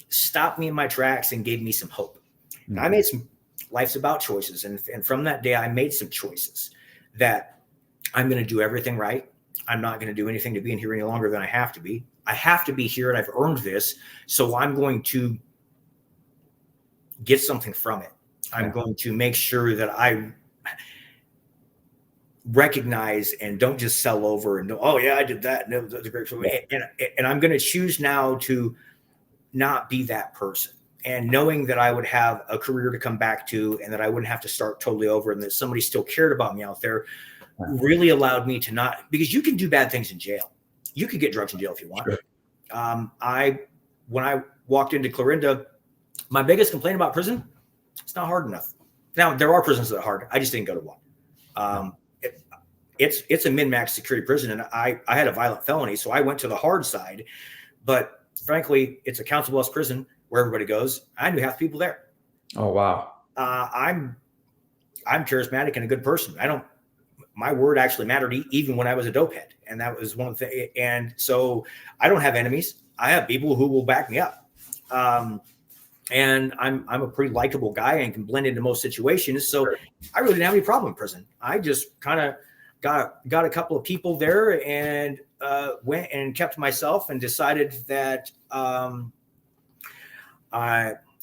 Speaker 2: stopped me in my tracks and gave me some hope. Mm-hmm. I made some. Life's about choices. And from that day, I made some choices that I'm going to do everything right. I'm not going to do anything to be in here any longer than I have to be. I have to be here, and I've earned this. So I'm going to get something from it. I'm going to make sure that I recognize and don't just sell over and oh yeah, I did that. And that was great for me. And I'm going to choose now to not be that person. And knowing that I would have a career to come back to, and that I wouldn't have to start totally over, and that somebody still cared about me out there, really allowed me to not, because you can do bad things in jail. You could get drugs in jail if you want. Sure. When I walked into Clarinda, my biggest complaint about prison, it's not hard enough. Now there are prisons that are hard. I just didn't go to one. It's a min-max security prison, and I had a violent felony, so I went to the hard side. But frankly, it's a Council Bluffs prison where everybody goes. I knew half the people there.
Speaker 1: Oh, wow.
Speaker 2: I'm charismatic and a good person. My word actually mattered even when I was a dopehead. And that was one of the, and so I don't have enemies. I have people who will back me up. And I'm a pretty likable guy and can blend into most situations. So sure. I really didn't have any problem in prison. I just kind of got a couple of people there and went and kept myself and decided that,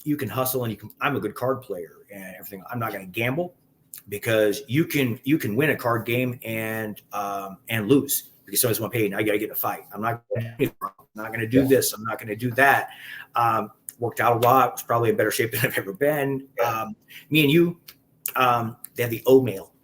Speaker 2: you can hustle and I'm a good card player and everything. I'm not going to gamble, because you can win a card game and lose because somebody's going to pay you. Now you got to get in a fight. I'm not going to do this. I'm not going to do that. Worked out a lot. Was probably in better shape than I've ever been. Me and you, they had the O mail,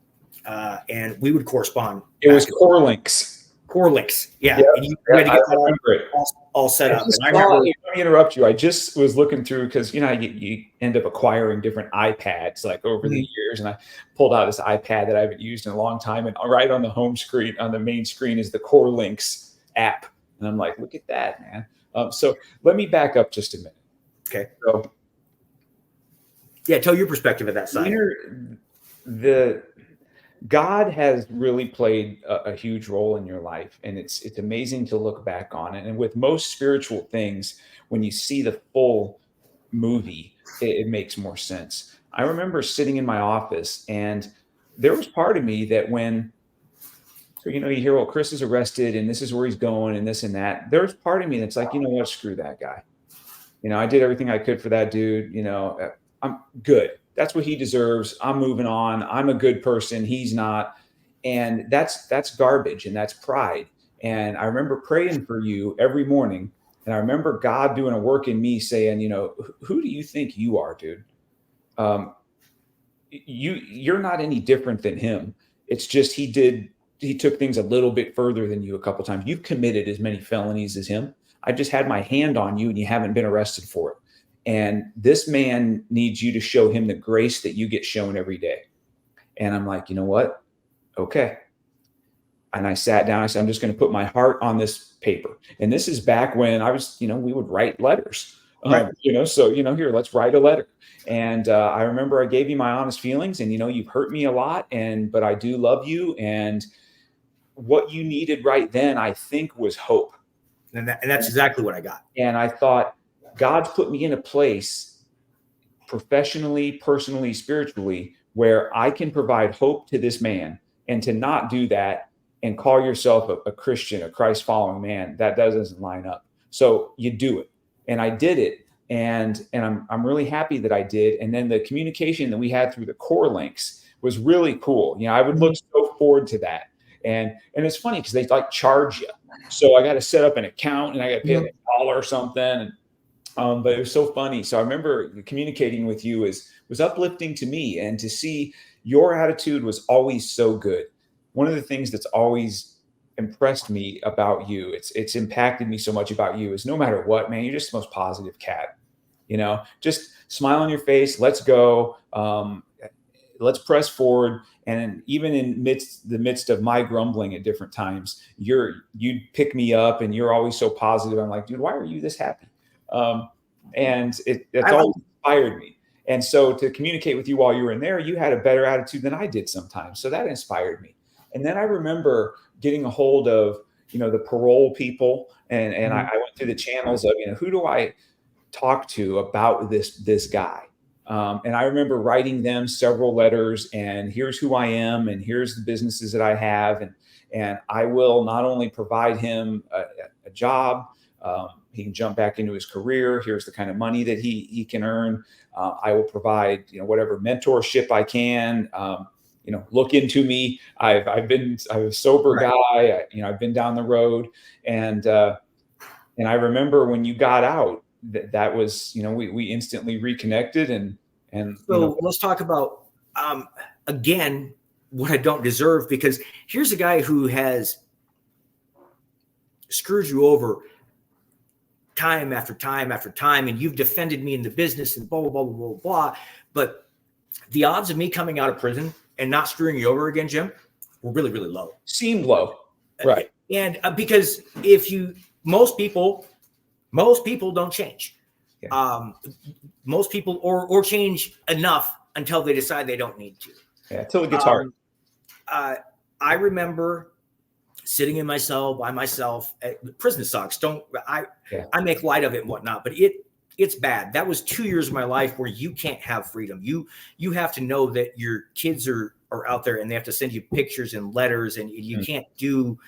Speaker 2: and we would correspond.
Speaker 1: It was Core Links.
Speaker 2: Core Links. Yeah. Yep. And you had to get that all set up. And I remember,
Speaker 1: let me interrupt you. I just was looking through, because you end up acquiring different iPads like over the years, and I pulled out this iPad that I haven't used in a long time, and right on the home screen, on the main screen, is the Core Links app, and I'm like, look at that, man. So let me back up just a minute.
Speaker 2: Okay.
Speaker 1: So
Speaker 2: yeah, tell your perspective of that side.
Speaker 1: God has really played a huge role in your life, and it's amazing to look back on it. And with most spiritual things, when you see the full movie, it makes more sense. I remember sitting in my office, and there was part of me that so, you hear, well, Chris is arrested and this is where he's going and this and that. There's part of me that's like, you know what, screw that guy. I did everything I could for that dude. I'm good. That's what he deserves. I'm moving on. I'm a good person. He's not. And that's garbage, and that's pride. And I remember praying for you every morning. And I remember God doing a work in me saying, who do you think you are, dude? You're not any different than him. It's just he took things a little bit further than you a couple times. You've committed as many felonies as him. I just had my hand on you and you haven't been arrested for it. And this man needs you to show him the grace that you get shown every day. And I'm like, you know what? Okay. And I sat down. I said, I'm just going to put my heart on this paper. And this is back when I was, we would write letters,
Speaker 2: Right.
Speaker 1: so, here, let's write a letter. And I remember I gave you my honest feelings, and, you've hurt me a lot, but I do love you. And what you needed right then, I think, was hope.
Speaker 2: And that's exactly what I got.
Speaker 1: And I thought, God's put me in a place professionally, personally, spiritually, where I can provide hope to this man. And to not do that and call yourself a Christian, a Christ following man, that doesn't line up. So you do it. And I did it. And I'm really happy that I did. And then the communication that we had through the core links was really cool. I would look so forward to that. And it's funny because they charge you. So I got to set up an account and I got to pay $1 or something. But it was so funny. So I remember communicating with you was uplifting to me, and to see your attitude was always so good. One of the things that's always impressed me about you, it's impacted me so much about you, is no matter what, man, you're just the most positive cat. Just smile on your face. Let's go. Let's press forward. And even in the midst of my grumbling at different times, you'd pick me up, and you're always so positive. I'm like, dude, why are you this happy? And it's always inspired me. And so to communicate with you while you were in there, you had a better attitude than I did sometimes. So that inspired me. And then I remember getting a hold of, the parole people, and I went through the channels of, who do I talk to about this guy? And I remember writing them several letters, and here's who I am, and here's the businesses that I have. And I will not only provide him a job, he can jump back into his career. Here's the kind of money that he can earn. I will provide, whatever mentorship I can. Look into me. I'm a sober guy. I've been down the road, and I remember when you got out, that was, we instantly reconnected, and
Speaker 2: so let's talk about again what I don't deserve, because here's a guy who has screwed you over time after time after time, and you've defended me in the business and blah, blah, blah, blah, blah. But the odds of me coming out of prison and not screwing you over again, Jim, were really, really low.
Speaker 1: Seemed low. Right.
Speaker 2: And because most people don't change. Yeah. Most people or change enough until they decide they don't need to.
Speaker 1: Yeah, until it gets hard.
Speaker 2: I remember sitting in my cell by myself. Prison sucks. I make light of it and whatnot, but it's bad. That was 2 years of my life where you can't have freedom. You have to know that your kids are out there, and they have to send you pictures and letters, and you can't do.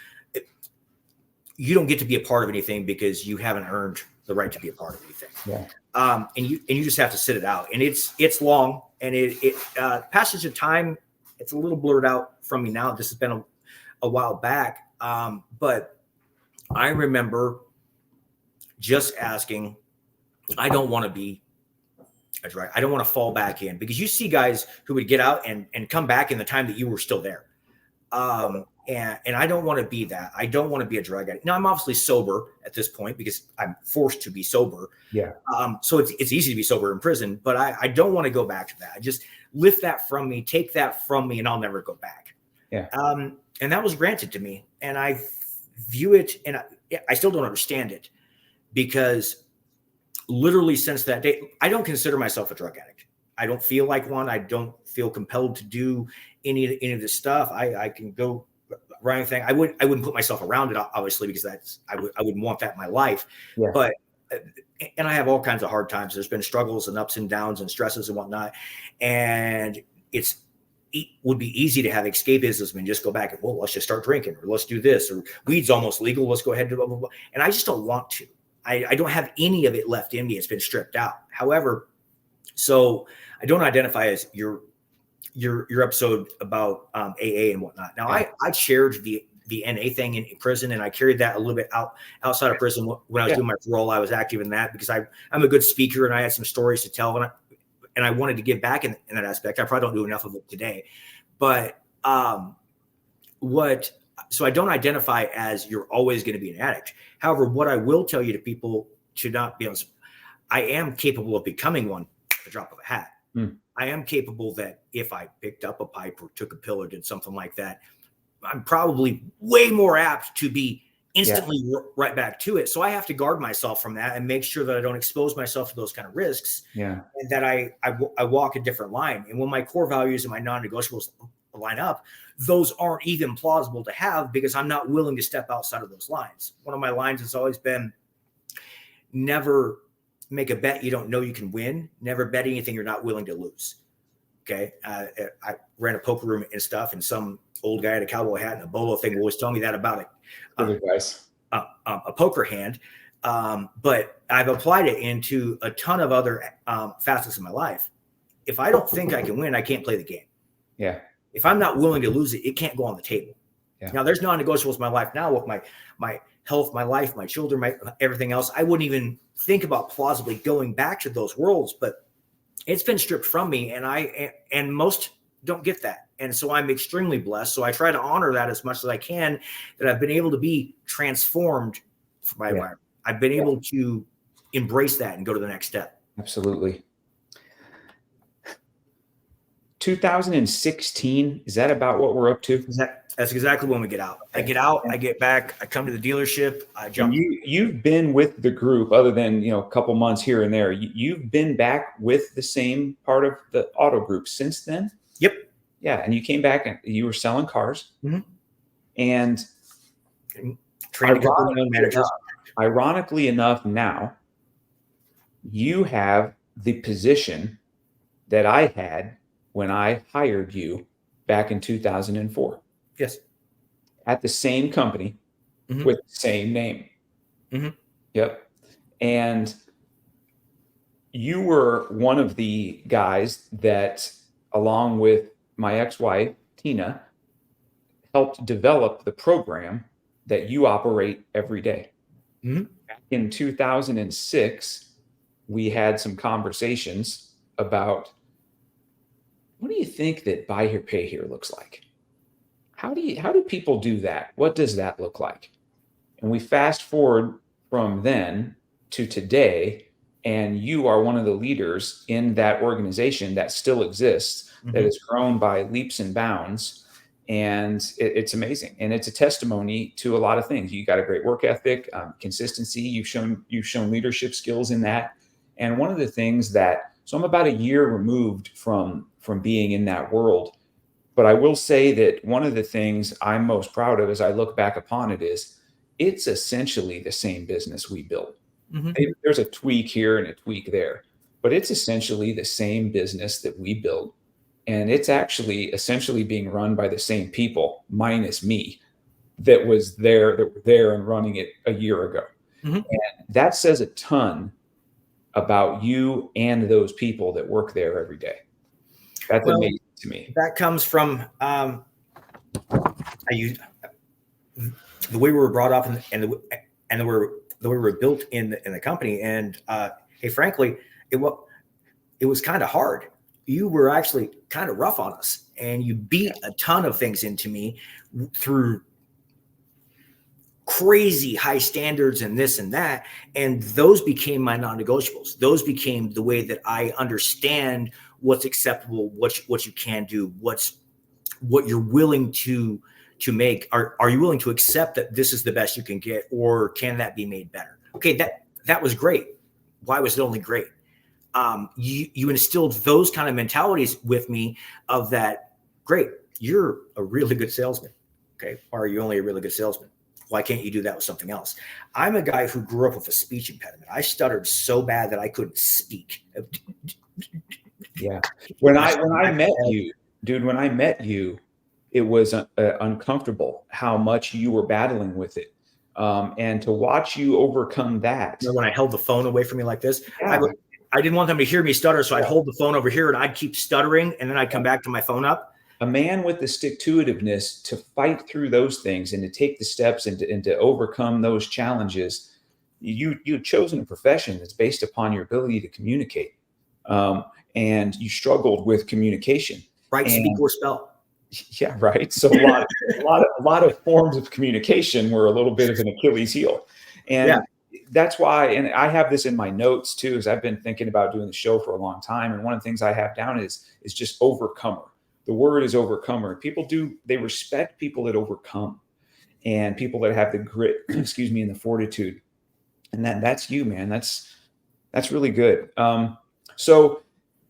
Speaker 2: You don't get to be a part of anything because you haven't earned the right to be a part of anything.
Speaker 1: Yeah.
Speaker 2: And you just have to sit it out, and it's long, and passage of time. It's a little blurred out from me now. This has been a while back. But I remember just asking, I don't want to be a drug. I don't want to fall back in, because you see guys who would get out and come back in the time that you were still there. And I don't want to be that. I don't want to be a drug addict. Now, I'm obviously sober at this point because I'm forced to be sober.
Speaker 1: Yeah.
Speaker 2: So it's easy to be sober in prison, but I don't want to go back to that. I just lift that from me, take that from me, and I'll never go back.
Speaker 1: Yeah.
Speaker 2: And that was granted to me. And I view it, and I still don't understand it, because literally since that day, I don't consider myself a drug addict. I don't feel like one. I don't feel compelled to do any of this stuff. I can go around anything. I wouldn't put myself around it, obviously, because I wouldn't want that in my life.
Speaker 1: Yeah.
Speaker 2: But and I have all kinds of hard times. There's been struggles and ups and downs and stresses and whatnot. And it would be easy to have escapism and just go back and, well, let's just start drinking, or let's do this, or weed's almost legal, let's go ahead and do blah, blah, blah. And I just don't want to. I don't have any of it left in me. It's been stripped out. However, so I don't identify as your episode about AA and whatnot. Now, I shared the NA thing in prison, and I carried that a little bit outside of prison. When I was doing my parole, I was active in that because I'm a good speaker and I had some stories to tell, and I wanted to give back in that aspect. I probably don't do enough of it today, but so I don't identify as you're always going to be an addict. However, what I will tell you to people to not be honest, I am capable of becoming one at the drop of a hat. I am capable that if I picked up a pipe or took a pill or did something like that, I'm probably way more apt to be instantly right back to it. So I have to guard myself from that and make sure that I don't expose myself to those kind of risks. And that I walk a different line. And when my core values and my non-negotiables line up, those aren't even plausible to have because I'm not willing to step outside of those lines. One of my lines has always been, never make a bet you don't know you can win. Never bet anything you're not willing to lose. Okay. I ran a poker room and stuff, and some old guy in a cowboy hat and a bolo thing was telling me that about a poker hand. But I've applied it into a ton of other facets of my life. If I don't think I can win, I can't play the game. If I'm not willing to lose it, it can't go on the table. Now, there's non-negotiables in my life now with my health, my life, my children, everything else. I wouldn't even think about plausibly going back to those worlds, but it's been stripped from me, and most don't get that. And so I'm extremely blessed. So I try to honor that as much as I can, that I've been able to be transformed from my environment. I've been able to embrace that and go to the next step.
Speaker 1: Absolutely. 2016, is that about what we're up to?
Speaker 2: That's exactly when we get out. I get out, I get back, I come to the dealership, I jump.
Speaker 1: You've been with the group other than, a couple months here and there. You've been back with the same part of the auto group since then?
Speaker 2: Yep.
Speaker 1: Yeah. And you came back and you were selling cars. And
Speaker 2: trained to my own managers.
Speaker 1: Ironically enough, now you have the position that I had when I hired you back in 2004.
Speaker 2: Yes.
Speaker 1: At the same company with the same name. Yep. And you were one of the guys that, along with my ex-wife, Tina, helped develop the program that you operate every day. Back in 2006, we had some conversations about, what do you think that buy here, pay here looks like? How do people do that? What does that look like? And we fast forward from then to today, and you are one of the leaders in that organization that still exists, that has grown by leaps and bounds. And it's amazing. And it's a testimony to a lot of things. You got a great work ethic, consistency. You've shown leadership skills in that. And one of the things so I'm about a year removed from being in that world. But I will say that one of the things I'm most proud of as I look back upon it is it's essentially the same business we built. There's a tweak here and a tweak there, but it's essentially the same business that we built. And it's actually essentially being run by the same people, minus me, that were there and running it a year ago. And that says a ton about you and those people that work there every day. That's amazing to me.
Speaker 2: That comes from the way we were brought up and the way we were built in the company. And hey, frankly, it was kind of hard. You were actually kind of rough on us, and you beat a ton of things into me through crazy high standards and this and that. And those became my non-negotiables. Those became the way that I understand what's acceptable, what you can do, what you're willing to make. Are you willing to accept that this is the best you can get, or can that be made better? Okay, that was great. Why was it only great? You instilled those kind of mentalities with me of that, great, you're a really good salesman. Okay. Or are you only a really good salesman? Why can't you do that with something else? I'm a guy who grew up with a speech impediment. I stuttered so bad that I couldn't speak.
Speaker 1: Yeah. When I met you, dude, when I met you, it was uncomfortable how much you were battling with it. And to watch you overcome that.
Speaker 2: When I held the phone away from me like this,
Speaker 1: Yeah.
Speaker 2: I didn't want them to hear me stutter. So I'd hold the phone over here and I'd keep stuttering. And then I'd come back to my phone up.
Speaker 1: A man with the stick-to-itiveness to fight through those things and to take the steps and to overcome those challenges. You've chosen a profession that's based upon your ability to communicate. And you struggled with communication.
Speaker 2: Write, speak, or spell.
Speaker 1: Yeah, right. So a lot of forms of communication were a little bit of an Achilles heel. And that's why, and I have this in my notes too, as I've been thinking about doing the show for a long time. And one of the things I have down is just overcomer. The word is overcomer. They respect people that overcome and people that have the grit, excuse me, and the fortitude. And that's you, man. That's really good. So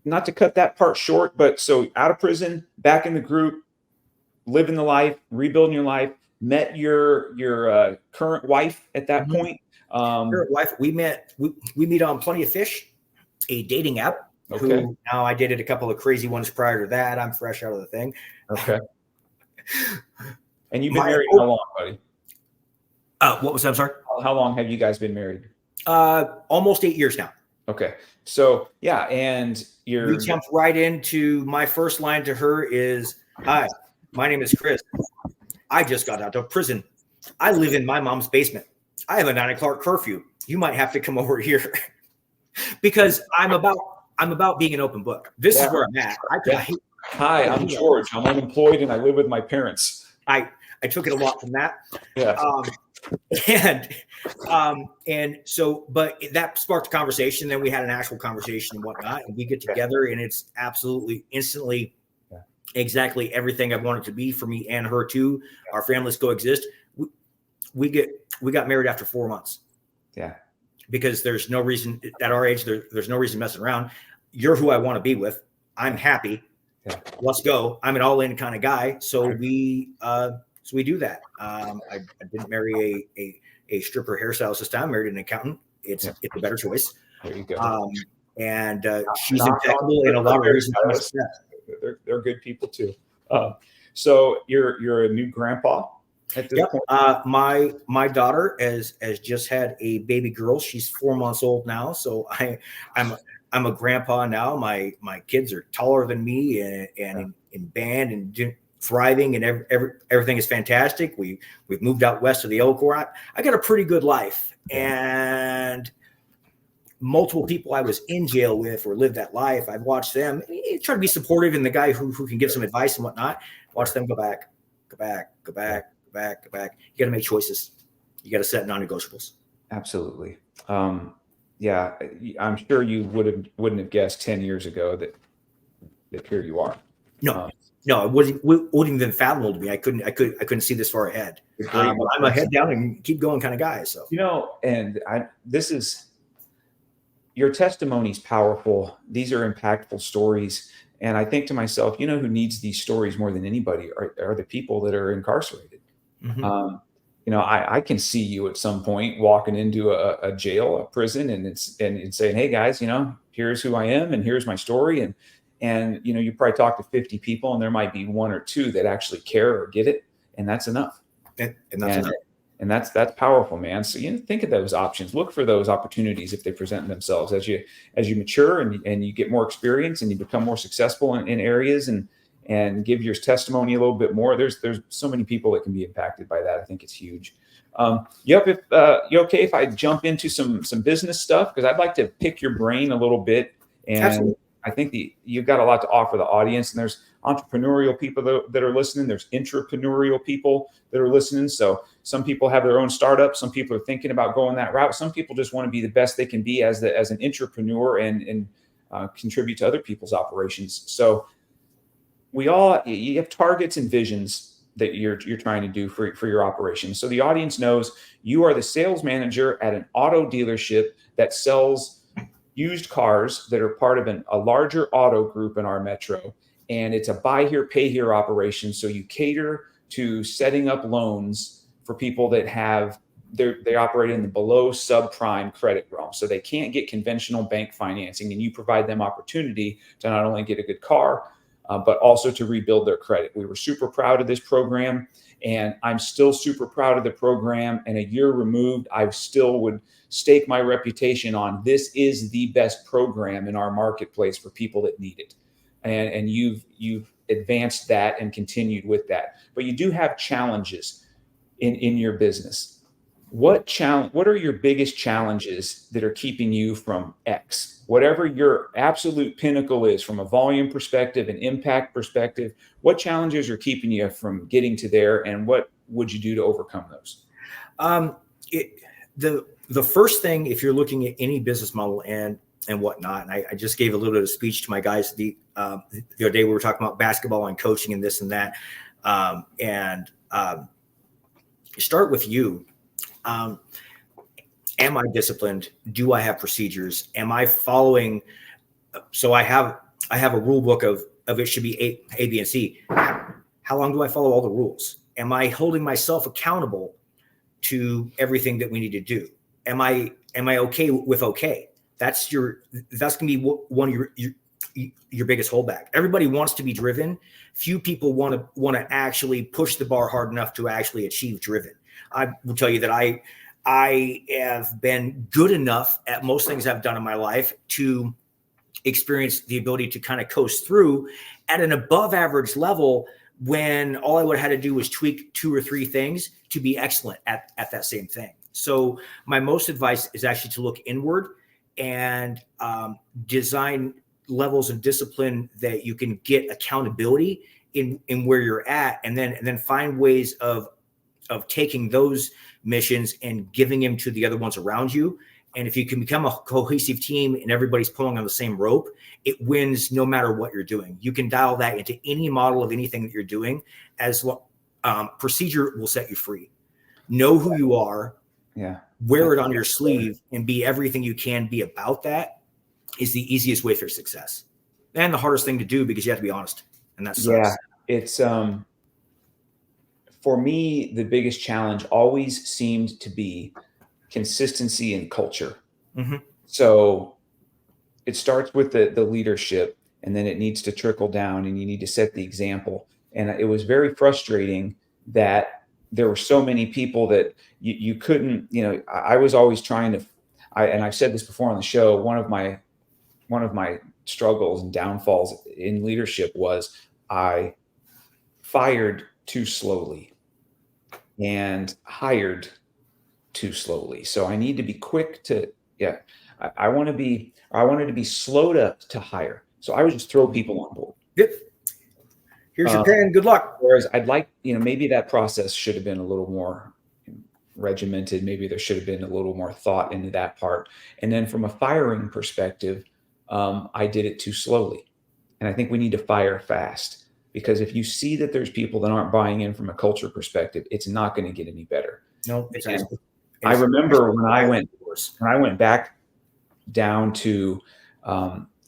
Speaker 1: not to cut that part short, but so out of prison, back in the group, living the life, rebuilding your life, met your current wife at that point.
Speaker 2: Current wife, we meet on Plenty of Fish, a dating app.
Speaker 1: Okay.
Speaker 2: Who now I dated a couple of crazy ones prior to that. I'm fresh out of the thing.
Speaker 1: Okay. And you've been married how long, buddy?
Speaker 2: What was that? I'm sorry.
Speaker 1: How long have you guys been married?
Speaker 2: Almost 8 years now.
Speaker 1: Okay. So yeah, and
Speaker 2: we jumped right into my first line to her is, "Hi, my name is Chris. I just got out of prison. I live in my mom's basement. I have a 9 o'clock curfew. You might have to come over here." Because I'm about being an open book. This is where I'm at.
Speaker 1: Hi, I'm George. I'm unemployed and I live with my parents.
Speaker 2: I took it a lot from that.
Speaker 1: Yeah.
Speaker 2: And so, but that sparked a conversation. Then we had an actual conversation and whatnot, and we get together, and it's absolutely instantly exactly everything I wanted to be for me and her too. Our families coexist. We got married after 4 months.
Speaker 1: Yeah.
Speaker 2: Because there's no reason at our age, there's no reason messing around. You're who I want to be with. I'm happy.
Speaker 1: Yeah.
Speaker 2: Let's go. I'm an all-in kind of guy. So we do that. I didn't marry a stripper hairstylist this time. I married an accountant. It's a better choice.
Speaker 1: There you go.
Speaker 2: And she's impeccable in a lot of reasons.
Speaker 1: They're good people too. So you're a new grandpa at this point?
Speaker 2: My daughter has just had a baby girl. She's 4 months old now. So I'm a grandpa now. My kids are taller than me and in band and thriving, and everything is fantastic. We've moved out west of the Elkhorn. I got a pretty good life, and multiple people I was in jail with or lived that life. I've watched them try to be supportive, and the guy who can give some advice and whatnot. Watch them go back. You got to make choices. You got to set non-negotiables.
Speaker 1: Absolutely. Yeah, I'm sure you wouldn't have guessed 10 years ago that here you are.
Speaker 2: No, it wouldn't even fathomable to me. I couldn't see this far ahead. I'm a head down and keep going kind of guy. So
Speaker 1: and your testimony is powerful. These are impactful stories, and I think to myself, who needs these stories more than anybody are the people that are incarcerated. Mm-hmm. I can see you at some point walking into a jail, a prison, and saying, "Hey guys, here's who I am, and here's my story." And you probably talk to 50 people, and there might be 1 or 2 that actually care or get it, and that's enough.
Speaker 2: And that's enough.
Speaker 1: And that's powerful, man. So think of those options. Look for those opportunities if they present themselves as you mature and you get more experience and you become more successful in areas and give your testimony a little bit more. There's so many people that can be impacted by that. I think it's huge. If you okay if I jump into some business stuff, because I'd like to pick your brain a little bit. And
Speaker 2: absolutely.
Speaker 1: I think you've got a lot to offer the audience, and there's entrepreneurial people that are listening. There's intrapreneurial people that are listening. So some people have their own startups. Some people are thinking about going that route. Some people just want to be the best they can be as an intrapreneur and contribute to other people's operations. So you have targets and visions that you're trying to do for your operation. So the audience knows you are the sales manager at an auto dealership that sells used cars that are part of a larger auto group in our metro. And it's a buy here, pay here operation. So you cater to setting up loans for people that they operate in the below subprime credit realm. So they can't get conventional bank financing, and you provide them opportunity to not only get a good car, but also to rebuild their credit. We were super proud of this program, and I'm still super proud of the program. And a year removed, I still would stake my reputation on this is the best program in our marketplace for people that need it. And you've advanced that and continued with that. But you do have challenges in your business. What are your biggest challenges that are keeping you from X? Whatever your absolute pinnacle is from a volume perspective, an impact perspective, what challenges are keeping you from getting to there, and what would you do to overcome those?
Speaker 2: The first thing, if you're looking at any business model and whatnot, and I just gave a little bit of speech to my guys the other day. We were talking about basketball and coaching and this and that, start with you. Am I disciplined? Do I have procedures? Am I following? So I have a rule book of it should be A, B, and C. How long do I follow all the rules? Am I holding myself accountable to everything that we need to do? Am I okay with okay? That's gonna be one of your biggest holdback. Everybody wants to be driven. Few people want to actually push the bar hard enough to actually achieve driven. I will tell you that I have been good enough at most things I've done in my life to experience the ability to kind of coast through at an above average level when all I would have had to do was tweak 2 or 3 things to be excellent at that same thing. So my most advice is actually to look inward and design levels of discipline that you can get accountability in where you're at, and then find ways of taking those missions and giving them to the other ones around you. And if you can become a cohesive team and everybody's pulling on the same rope, it wins no matter what you're doing. You can dial that into any model of anything that you're doing, as procedure will set you free. Know who you are, wear it on your sleeve, and be everything you can be about that is the easiest way for success. And the hardest thing to do, because you have to be honest. And that sucks.
Speaker 1: Yeah, it's for me, the biggest challenge always seemed to be consistency and culture.
Speaker 2: Mm-hmm.
Speaker 1: So it starts with the leadership, and then it needs to trickle down, and you need to set the example. And it was very frustrating that there were so many people that you couldn't, I was always trying to, and I've said this before on the show, one of my struggles and downfalls in leadership was I fired too slowly and hired too slowly. So I need to be quick to, I wanted to be slow to hire. So I would just throw people on board.
Speaker 2: Yep. Here's your pen. Good luck.
Speaker 1: Whereas I'd like, maybe that process should have been a little more regimented. Maybe there should have been a little more thought into that part. And then from a firing perspective, I did it too slowly. And I think we need to fire fast, because if you see that there's people that aren't buying in from a culture perspective, it's not going to get any better.
Speaker 2: No, exactly.
Speaker 1: I remember when I went back down to,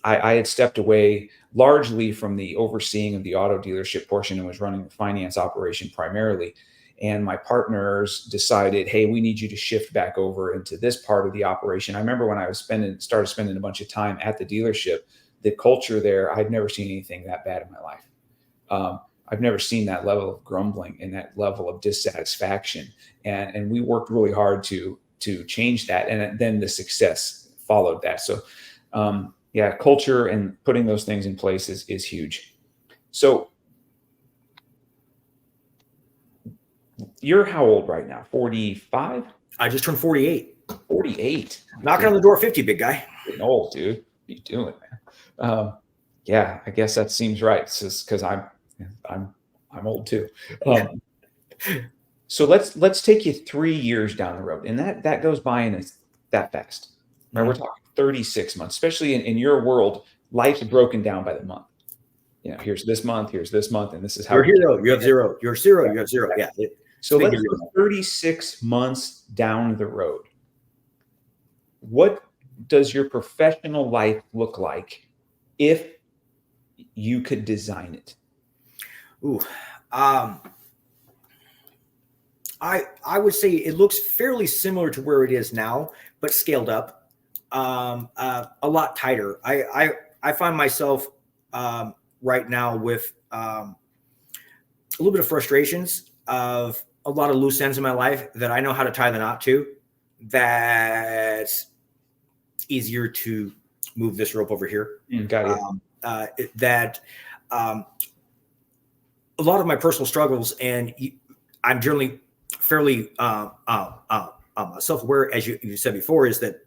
Speaker 1: I had stepped away largely from the overseeing of the auto dealership portion and was running the finance operation primarily. And my partners decided, hey, we need you to shift back over into this part of the operation. I remember when I started spending a bunch of time at the dealership, the culture there, I'd never seen anything that bad in my life. I've never seen that level of grumbling and that level of dissatisfaction. And we worked really hard to change that. And then the success followed that. So, culture and putting those things in place is huge. So you're how old right now? 45?
Speaker 2: I just turned 48.
Speaker 1: 48.
Speaker 2: Knocking on the door 50, big guy.
Speaker 1: Getting old, dude. What are you doing, man? I guess that seems right. It's just because I'm old too. So let's take you 3 years down the road, and that goes by in that fast. Right?
Speaker 2: Mm-hmm.
Speaker 1: We're talking 36 months, especially in your world. Life's broken down by the month. Here's this month, and this is how
Speaker 2: you're hero. You have zero. You're zero. You have zero. Yeah.
Speaker 1: So let's go 36 months down the road. What does your professional life look like if you could design it?
Speaker 2: I would say it looks fairly similar to where it is now, but scaled up, a lot tighter. I find myself right now with a little bit of frustrations of a lot of loose ends in my life that I know how to tie the knot to. That's easier to move this rope over here.
Speaker 1: Got it.
Speaker 2: That a lot of my personal struggles, and I'm generally fairly self-aware, as you said before, is that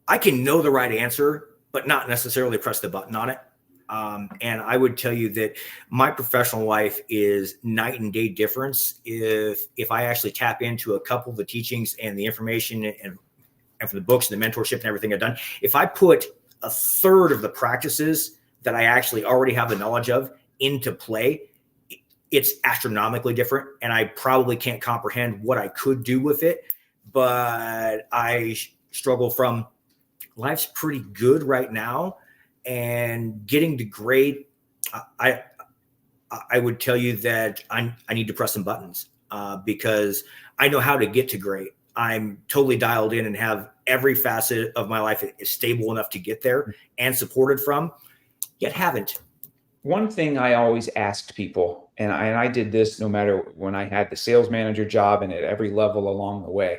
Speaker 2: I can know the right answer, but not necessarily press the button on it. And I would tell you that my professional life is night and day difference if I actually tap into a couple of the teachings and the information and from the books and the mentorship and everything I've done. If I put a third of the practices that I actually already have the knowledge of into play, it's astronomically different. And I probably can't comprehend what I could do with it, but I struggle from life's pretty good right now. And getting to grade, I would tell you that I need to press some buttons because I know how to get to grade. I'm totally dialed in and have every facet of my life is stable enough to get there and supported from, yet haven't.
Speaker 1: One thing I always asked people, and I did this no matter when I had the sales manager job and at every level along the way,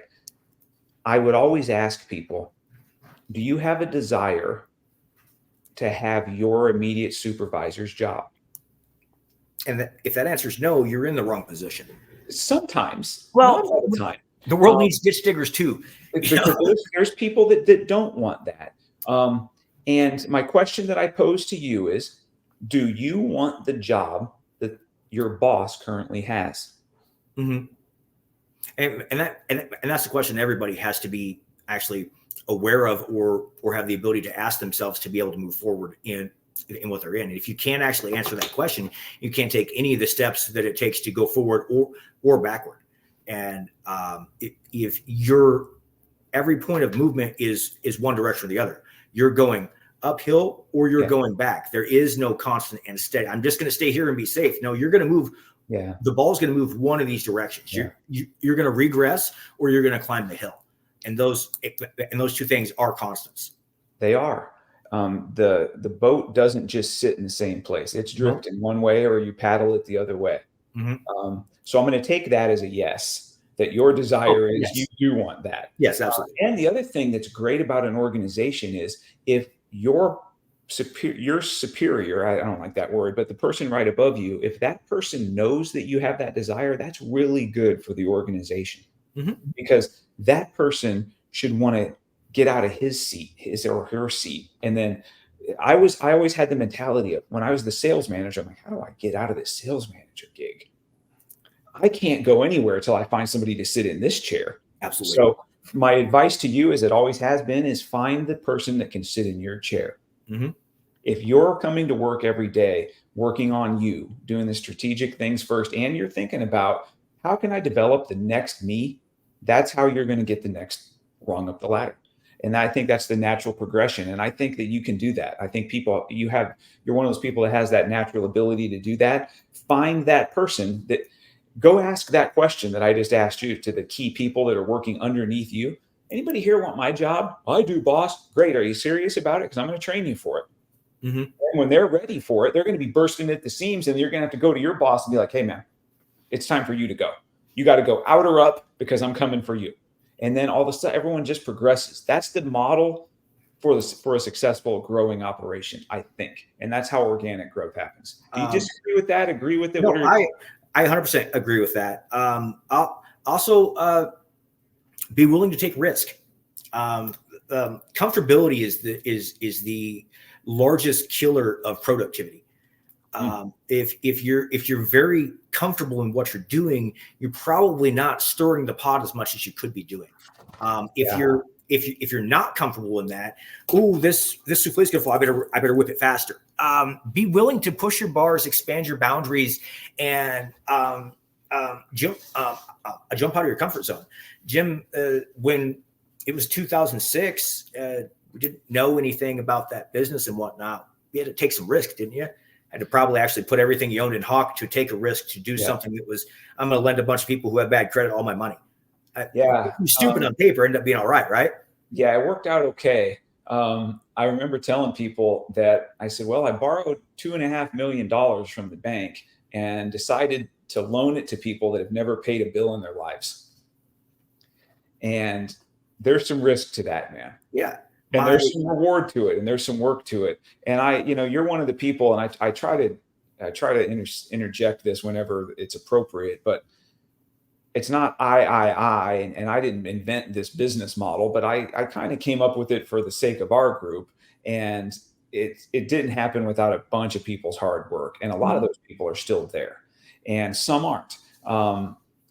Speaker 1: I would always ask people, do you have a desire to have your immediate supervisor's job?
Speaker 2: And if that answer is no, you're in the wrong position.
Speaker 1: Sometimes,
Speaker 2: well,
Speaker 1: not all the time.
Speaker 2: The world needs ditch diggers too.
Speaker 1: There's people that don't want that. And my question that I pose to you is, do you want the job that your boss currently has?
Speaker 2: Mm-hmm. And that's the question everybody has to be actually aware of or have the ability to ask themselves to be able to move forward in what they're in. And if you can't actually answer that question, you can't take any of the steps that it takes to go forward or backward. And if your every point of movement is one direction or the other, you're going uphill or you're going back. There is no constant and steady. I'm just going to stay here and be safe. No, you're going to move.
Speaker 1: Yeah.
Speaker 2: The ball's going to move one of these directions. Yeah. You're going to regress or you're going to climb the hill. And those two things are constants.
Speaker 1: They are. The boat doesn't just sit in the same place. It's drifting one way or you paddle it the other way. Mm-hmm. So I'm going to take that as a yes, that your desire is you do want that.
Speaker 2: Yes, absolutely.
Speaker 1: And the other thing that's great about an organization is if your superior, I don't like that word, but the person right above you, if that person knows that you have that desire, that's really good for the organization. Mm-hmm. Because that person should want to get out of his or her seat. And then I always had the mentality of when I was the sales manager, I'm like, how do I get out of this sales manager gig? I can't go anywhere until I find somebody to sit in this chair.
Speaker 2: Absolutely.
Speaker 1: So my advice to you, as it always has been, is find the person that can sit in your chair. Mm-hmm. If you're coming to work every day, working on you, doing the strategic things first, and you're thinking about how can I develop the next me, that's how you're going to get the next rung up the ladder. And I think that's the natural progression. And I think that you can do that. I think you're one of those people that has that natural ability to do that. Find that person that go ask that question that I just asked you to the key people that are working underneath you. Anybody here want my job? I do, boss. Great. Are you serious about it? Because I'm going to train you for it. Mm-hmm. And when they're ready for it, they're going to be bursting at the seams and you're going to have to go to your boss and be like, hey man, it's time for you to go. You got to go out or up because I'm coming for you. And then all of a sudden, everyone just progresses. That's the model for a successful growing operation, I think. And that's how organic growth happens. Do you disagree with that? Agree with it?
Speaker 2: No, I 100% agree with that. I'll also be willing to take risk. Comfortability is the largest killer of productivity. If you're very comfortable in what you're doing, you're probably not stirring the pot as much as you could be doing. If you're not comfortable in that, this souffle is gonna fall. I better whip it faster. Be willing to push your bars, expand your boundaries, and jump out of your comfort zone. Jim, when it was 2006, we didn't know anything about that business and whatnot. You had to take some risk, didn't you? Had to probably actually put everything you owned in Hawk to take a risk to do something that was, I'm going to lend a bunch of people who have bad credit all my money. Stupid on paper, ended up being all right, right?
Speaker 1: Yeah, it worked out okay. I remember telling people that I said, well, I borrowed $2.5 million from the bank and decided to loan it to people that have never paid a bill in their lives. And there's some risk to that, man.
Speaker 2: Yeah.
Speaker 1: And there's some reward to it, and there's some work to it. And you're one of the people, and I try to interject this whenever it's appropriate, but it's not and I didn't invent this business model, but I kind of came up with it for the sake of our group. And it didn't happen without a bunch of people's hard work. And a lot of those people are still there, and some aren't.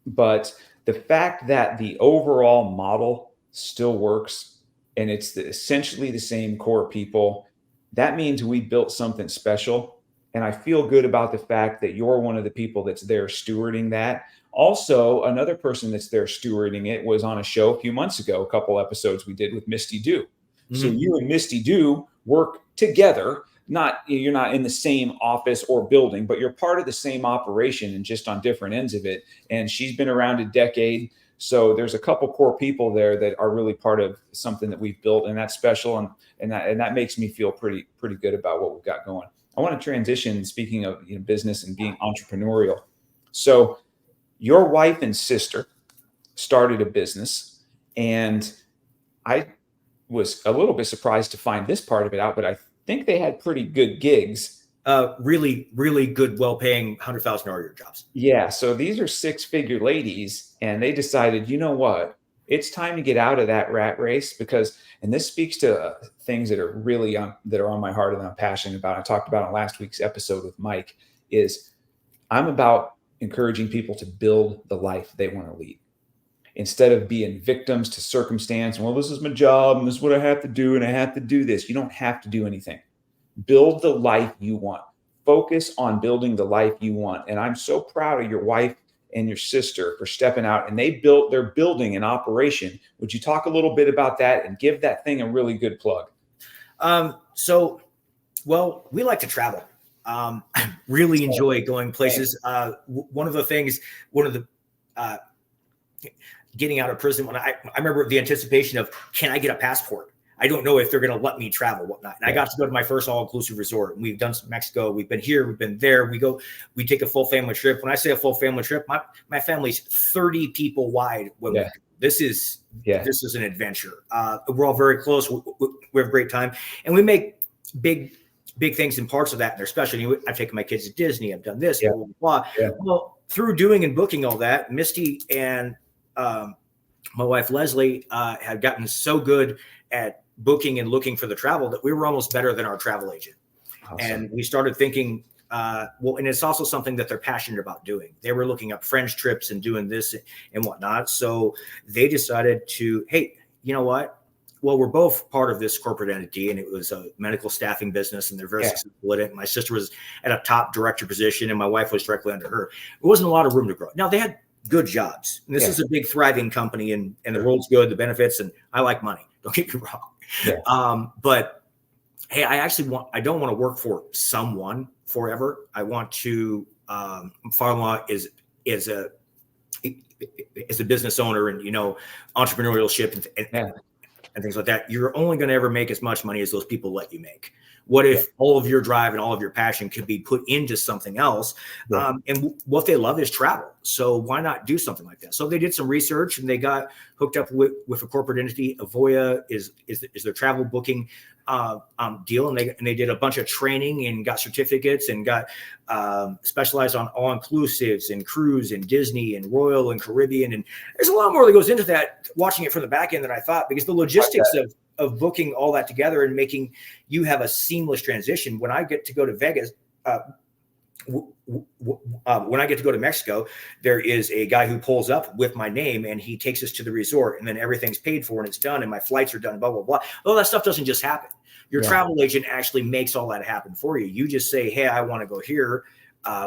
Speaker 1: But the fact that the overall model still works, and it's essentially the same core people, that means we built something special. And I feel good about the fact that you're one of the people that's there stewarding that. Also, another person that's there stewarding it was on a show a few months ago, a couple episodes we did with Misty Dew. So you and Misty Dew work together. You're not in the same office or building, but you're part of the same operation and just on different ends of it. And she's been around a decade. So there's a couple core people there that are really part of something that we've built, and that's special. And that makes me feel pretty good about what we've got going. I want to transition, speaking of business and being entrepreneurial. So your wife and sister started a business, and I was a little bit surprised to find this part of it out, but I think they had pretty good gigs.
Speaker 2: Really, really good, well-paying $100,000 a year jobs.
Speaker 1: Yeah. So these are 6-figure ladies, and they decided, you know what? It's time to get out of that rat race because, and this speaks to things that are really that are on my heart and I'm passionate about. I talked about in last week's episode with Mike. Is I'm about encouraging people to build the life they want to lead instead of being victims to circumstance. Well, this is my job and this is what I have to do, and I have to do this. You don't have to do anything. Build the life you want. Focus on building the life you want. And I'm so proud of your wife and your sister for stepping out, and they're building an operation. Would you talk a little bit about that and give that thing a really good plug?
Speaker 2: Well, we like to travel. I really enjoy going places. One of the getting out of prison, when I remember the anticipation of, can I get a passport? I don't know if they're going to let me travel, whatnot. And I got to go to my first all-inclusive resort. And we've done some Mexico. We've been here. We've been there. We take a full family trip. When I say a full family trip, my family's 30 people wide. This is an adventure. We're all very close. We have a great time. And we make big things and parts of that. And they're special. I've taken my kids to Disney. I've done this, blah, blah, blah. Yeah. Well, through doing and booking all that, Misty and my wife, Leslie, had gotten so good at booking and looking for the travel that we were almost better than our travel agent. Awesome. And we started thinking, and it's also something that they're passionate about doing. They were looking up French trips and doing this and whatnot. So they decided to, hey, you know what? Well, we're both part of this corporate entity, and it was a medical staffing business, and they're very successful at it. My sister was at a top director position, and my wife was directly under her. There wasn't a lot of room to grow. Now, they had good jobs. And this is a big, thriving company, and the world's good, the benefits, and I like money. Don't get me wrong. Yeah. But hey, I don't want to work for someone forever. I want to, father-in-law is a business owner, and, entrepreneurship and things like that. You're only going to ever make as much money as those people let you make. What if all of your drive and all of your passion could be put into something else? Yeah. And what they love is travel. So why not do something like that? So they did some research, and they got hooked up with a corporate entity. Avoya is their travel booking deal. And they did a bunch of training and got certificates and got specialized on all inclusives and cruise and Disney and Royal and Caribbean. And there's a lot more that goes into that, watching it from the back end than I thought, because the logistics of booking all that together and making you have a seamless transition. When I get to go to Vegas, when I get to go to Mexico, there is a guy who pulls up with my name, and he takes us to the resort, and then everything's paid for and it's done, and my flights are done, blah, blah, blah. All that stuff doesn't just happen. Your travel agent actually makes all that happen for you. You just say, hey, I want to go here.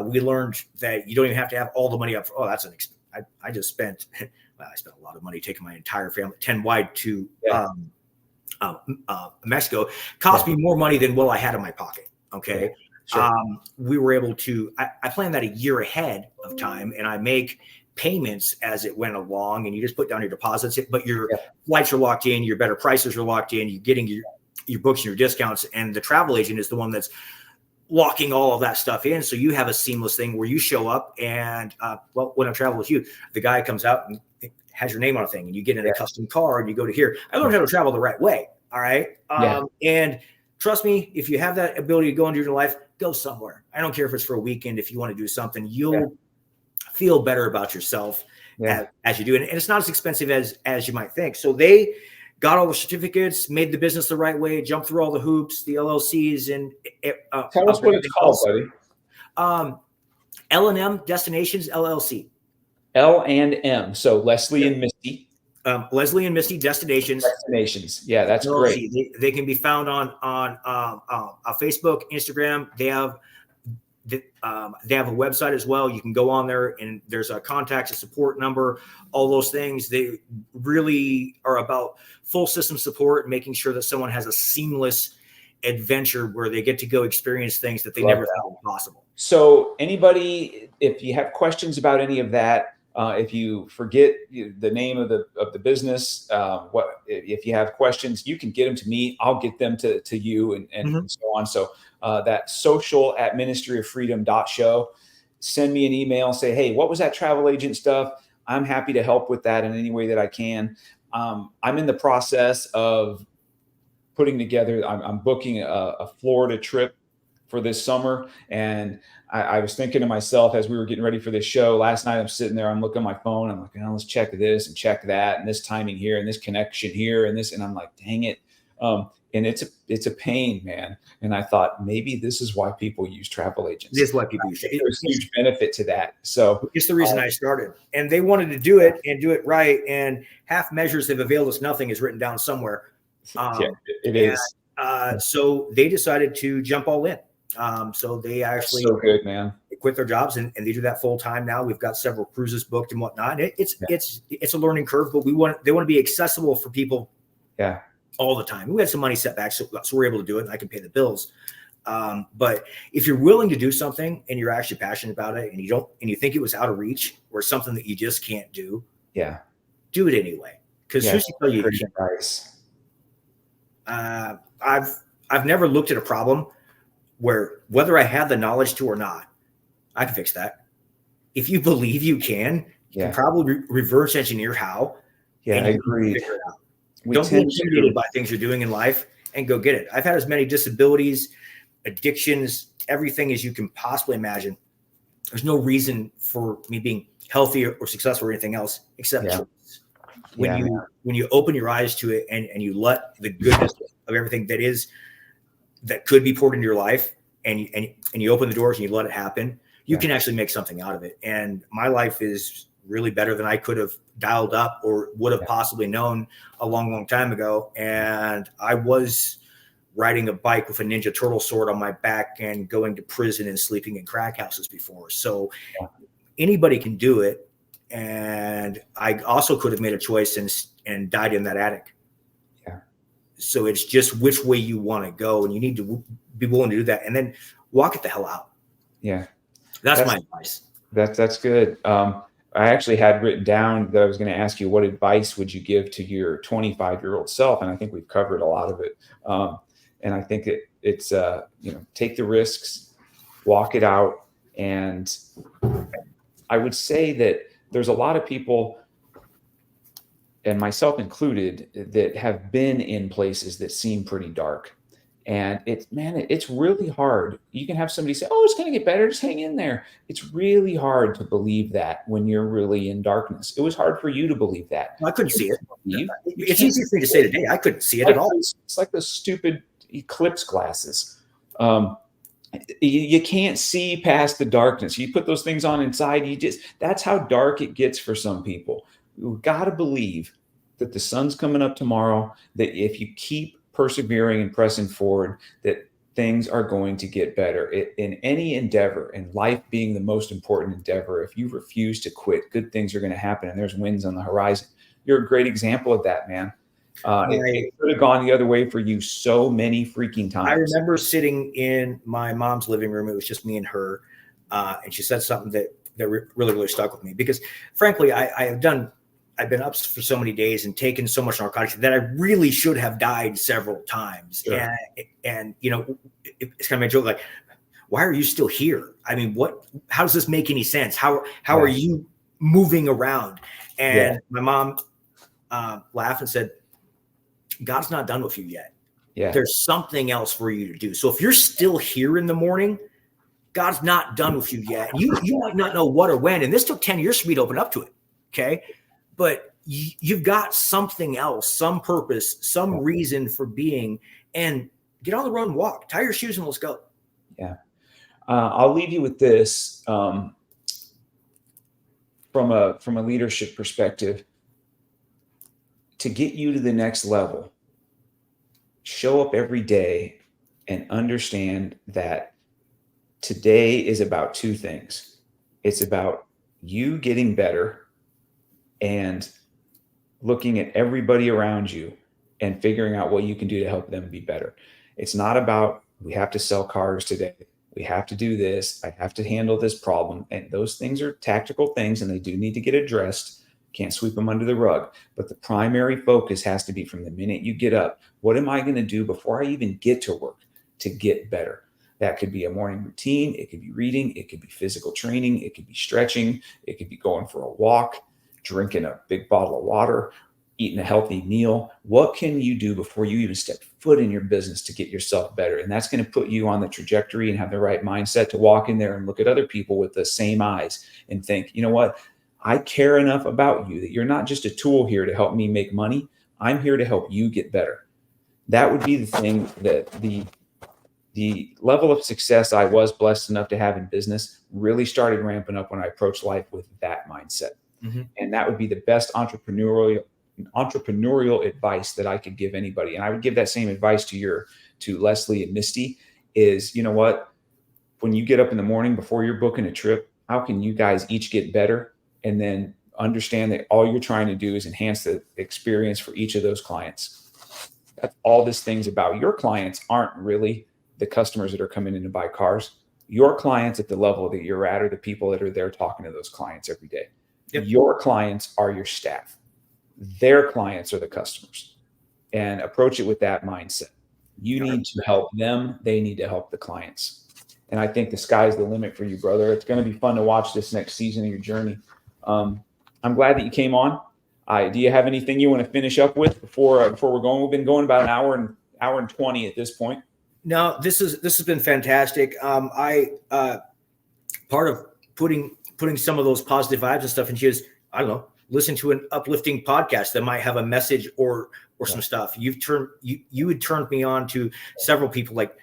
Speaker 2: We learned that you don't even have to have all the money up. Oh, that's an expense. I just spent, I spent a lot of money taking my entire family 10 wide to Mexico. Cost me more money than what I had in my pocket. Okay.
Speaker 1: Sure.
Speaker 2: We were able to, I planned that a year ahead of time, and I make payments as it went along, and you just put down your deposits, but your flights are locked in, your better prices are locked in, you're getting your books and your discounts, and the travel agent is the one that's locking all of that stuff in. So you have a seamless thing where you show up and, when I travel with you, the guy comes out and has your name on a thing, and you get in a custom car and you go to here. I learned how to travel the right way. All right. And trust me, if you have that ability to go into your life, go somewhere. I don't care if it's for a weekend. If you want to do something, you'll feel better about yourself as you do it. And it's not as expensive as you might think. So they got all the certificates, made the business the right way, jumped through all the hoops, the LLCs, and
Speaker 1: tell us what it's called, buddy.
Speaker 2: L&M Destinations LLC.
Speaker 1: L&M. So Leslie and Misty.
Speaker 2: Leslie and Misty Destinations.
Speaker 1: Yeah, that's LLC.
Speaker 2: Great. They can be found on Facebook, Instagram. They have a website as well. You can go on there, and there's a contact, a support number, all those things. They really are about full system support, making sure that someone has a seamless adventure where they get to go experience things that they never thought were possible.
Speaker 1: So anybody, if you have questions about any of that, if you forget the name of the business, if you have questions, you can get them to me. I'll get them to you and so on. So that social@ministryoffreedom.show. Send me an email. Say, hey, what was that travel agent stuff? I'm happy to help with that in any way that I can. I'm in the process of putting together. I'm booking a Florida trip for this summer, and I was thinking to myself as we were getting ready for this show last night, I'm sitting there, I'm looking at my phone, I'm like, let's check this and check that, and this timing here, and this connection here, and this, and I'm like, dang it. And it's a pain, man. And I thought maybe this is why people use travel agents.
Speaker 2: This is why people use it.
Speaker 1: There's huge benefit to that. So
Speaker 2: it's the reason I started, and they wanted to do it and do it right. And half measures have availed us nothing is written down somewhere.
Speaker 1: It is.
Speaker 2: So they decided to jump all in. So they actually
Speaker 1: good, man.
Speaker 2: Quit their jobs and they do that full time now. We've got several cruises booked and whatnot. It's a learning curve, but they want to be accessible for people. All the time. We had some money setbacks, so we're able to do it, and I can pay the bills. But if you're willing to do something and you're actually passionate about it, and you think it was out of reach or something that you just can't do, do it anyway. Because who's to tell you? I've never looked at a problem where whether I have the knowledge to or not, I can fix that. If you believe you can probably reverse engineer how.
Speaker 1: I agree.
Speaker 2: Figure it out. Don't be intimidated by things you're doing in life, and go get it. I've had as many disabilities, addictions, everything as you can possibly imagine. There's no reason for me being healthy or successful or anything else except choice. When you open your eyes to it and you let the goodness of everything that could be poured into your life, and you open the doors and you let it happen, you can actually make something out of it. And my life is really better than I could have dialed up or would have possibly known a long, long time ago. And I was riding a bike with a Ninja Turtle sword on my back and going to prison and sleeping in crack houses before. So anybody can do it. And I also could have made a choice and died in that attic. So it's just which way you want to go, and you need to be willing to do that, and then walk it the hell out. That's my advice. That's
Speaker 1: good. I actually had written down that I was going to ask you, what advice would you give to your 25-year-old self? And I think we've covered a lot of it. And I think it's take the risks, walk it out. And I would say that there's a lot of people, and myself included, that have been in places that seem pretty dark. And it's really hard. You can have somebody say, oh, it's going to get better, just hang in there. It's really hard to believe that when you're really in darkness. It was hard for you to believe that.
Speaker 2: I couldn't see it. It's easy for me to say today. I couldn't see it at all.
Speaker 1: It's like those stupid eclipse glasses. You can't see past the darkness. You put those things on inside, that's how dark it gets for some people. You've got to believe that the sun's coming up tomorrow, that if you keep persevering and pressing forward, that things are going to get better. In any endeavor, and life being the most important endeavor, if you refuse to quit, good things are going to happen, and there's wins on the horizon. You're a great example of that, man. It could have gone the other way for you so many freaking times.
Speaker 2: I remember sitting in my mom's living room. It was just me and her. And she said something that really, really stuck with me because frankly, I've been up for so many days and taken so much narcotics that I really should have died several times. Sure. And you know, it's kind of a joke, like, why are you still here? I mean, how does this make any sense? How are you moving around? And my mom laughed and said, God's not done with you yet. Yeah. There's something else for you to do. So if you're still here in the morning, God's not done with you yet. You might not know what or when. And this took 10 years for me to open up to it. Okay. But you've got something else, some purpose, some reason for being, and get on the road and walk, tie your shoes and let's go.
Speaker 1: Yeah. I'll leave you with this, from a leadership perspective. To get you to the next level, show up every day and understand that today is about two things. It's about you getting better and looking at everybody around you and figuring out what you can do to help them be better. It's not about, we have to sell cars today. We have to do this. I have to handle this problem. And those things are tactical things and they do need to get addressed. Can't sweep them under the rug. But the primary focus has to be from the minute you get up. What am I going to do before I even get to work to get better? That could be a morning routine. It could be reading. It could be physical training. It could be stretching. It could be going for a walk, drinking a big bottle of water, eating a healthy meal. What can you do before you even step foot in your business to get yourself better? And that's going to put you on the trajectory and have the right mindset to walk in there and look at other people with the same eyes and think, you know what? I care enough about you that you're not just a tool here to help me make money. I'm here to help you get better. That would be the thing that the level of success I was blessed enough to have in business really started ramping up when I approached life with that mindset. Mm-hmm. And that would be the best entrepreneurial advice that I could give anybody. And I would give that same advice to Leslie and Misty is, you know what, when you get up in the morning before you're booking a trip, how can you guys each get better? And then understand that all you're trying to do is enhance the experience for each of those clients. That's all this thing's about. Your clients aren't really the customers that are coming in to buy cars. Your clients at the level that you're at are the people that are there talking to those clients every day. Yep. Your clients are your staff. Their clients are the customers. And approach it with that mindset. You need to help them. They need to help the clients. And I think the sky's the limit for you, brother. It's going to be fun to watch this next season of your journey. I'm glad that you came on. Do you have anything you want to finish up with before we're going? We've been going about an hour and 20 at this point.
Speaker 2: No, this has been fantastic. Part of putting some of those positive vibes and stuff into is, I don't know, listen to an uplifting podcast that might have a message or some stuff. You had turned me on to several people like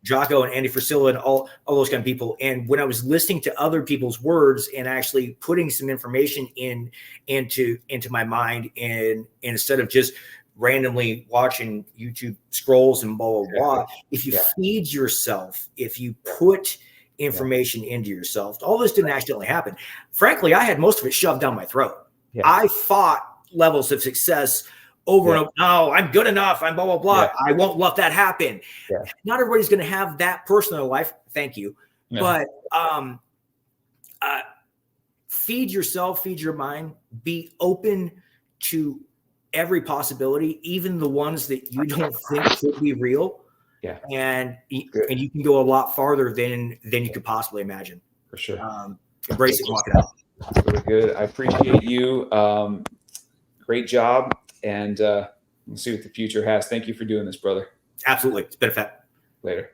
Speaker 2: Jocko and Andy Frisilla and all those kind of people. And when I was listening to other people's words and actually putting some information into my mind, and instead of just randomly watching YouTube scrolls and blah, blah, blah, if you feed yourself, if you put information into yourself, all this didn't accidentally happen. Frankly, I had most of it shoved down my throat. Yeah. I fought levels of success over and over. Oh, I'm good enough. I'm blah, blah, blah. Yeah. I won't let that happen. Yeah. Not everybody's going to have that person in their life. Thank you. Yeah. But feed yourself, feed your mind, be open to every possibility, even the ones that you don't think could be real. Yeah. And you can go a lot farther than you could possibly imagine.
Speaker 1: For sure.
Speaker 2: Embrace it and walk it out.
Speaker 1: Really good. I appreciate you. Great job. And we'll see what the future has. Thank you for doing this, brother.
Speaker 2: Absolutely. It's been a fact.
Speaker 1: Later.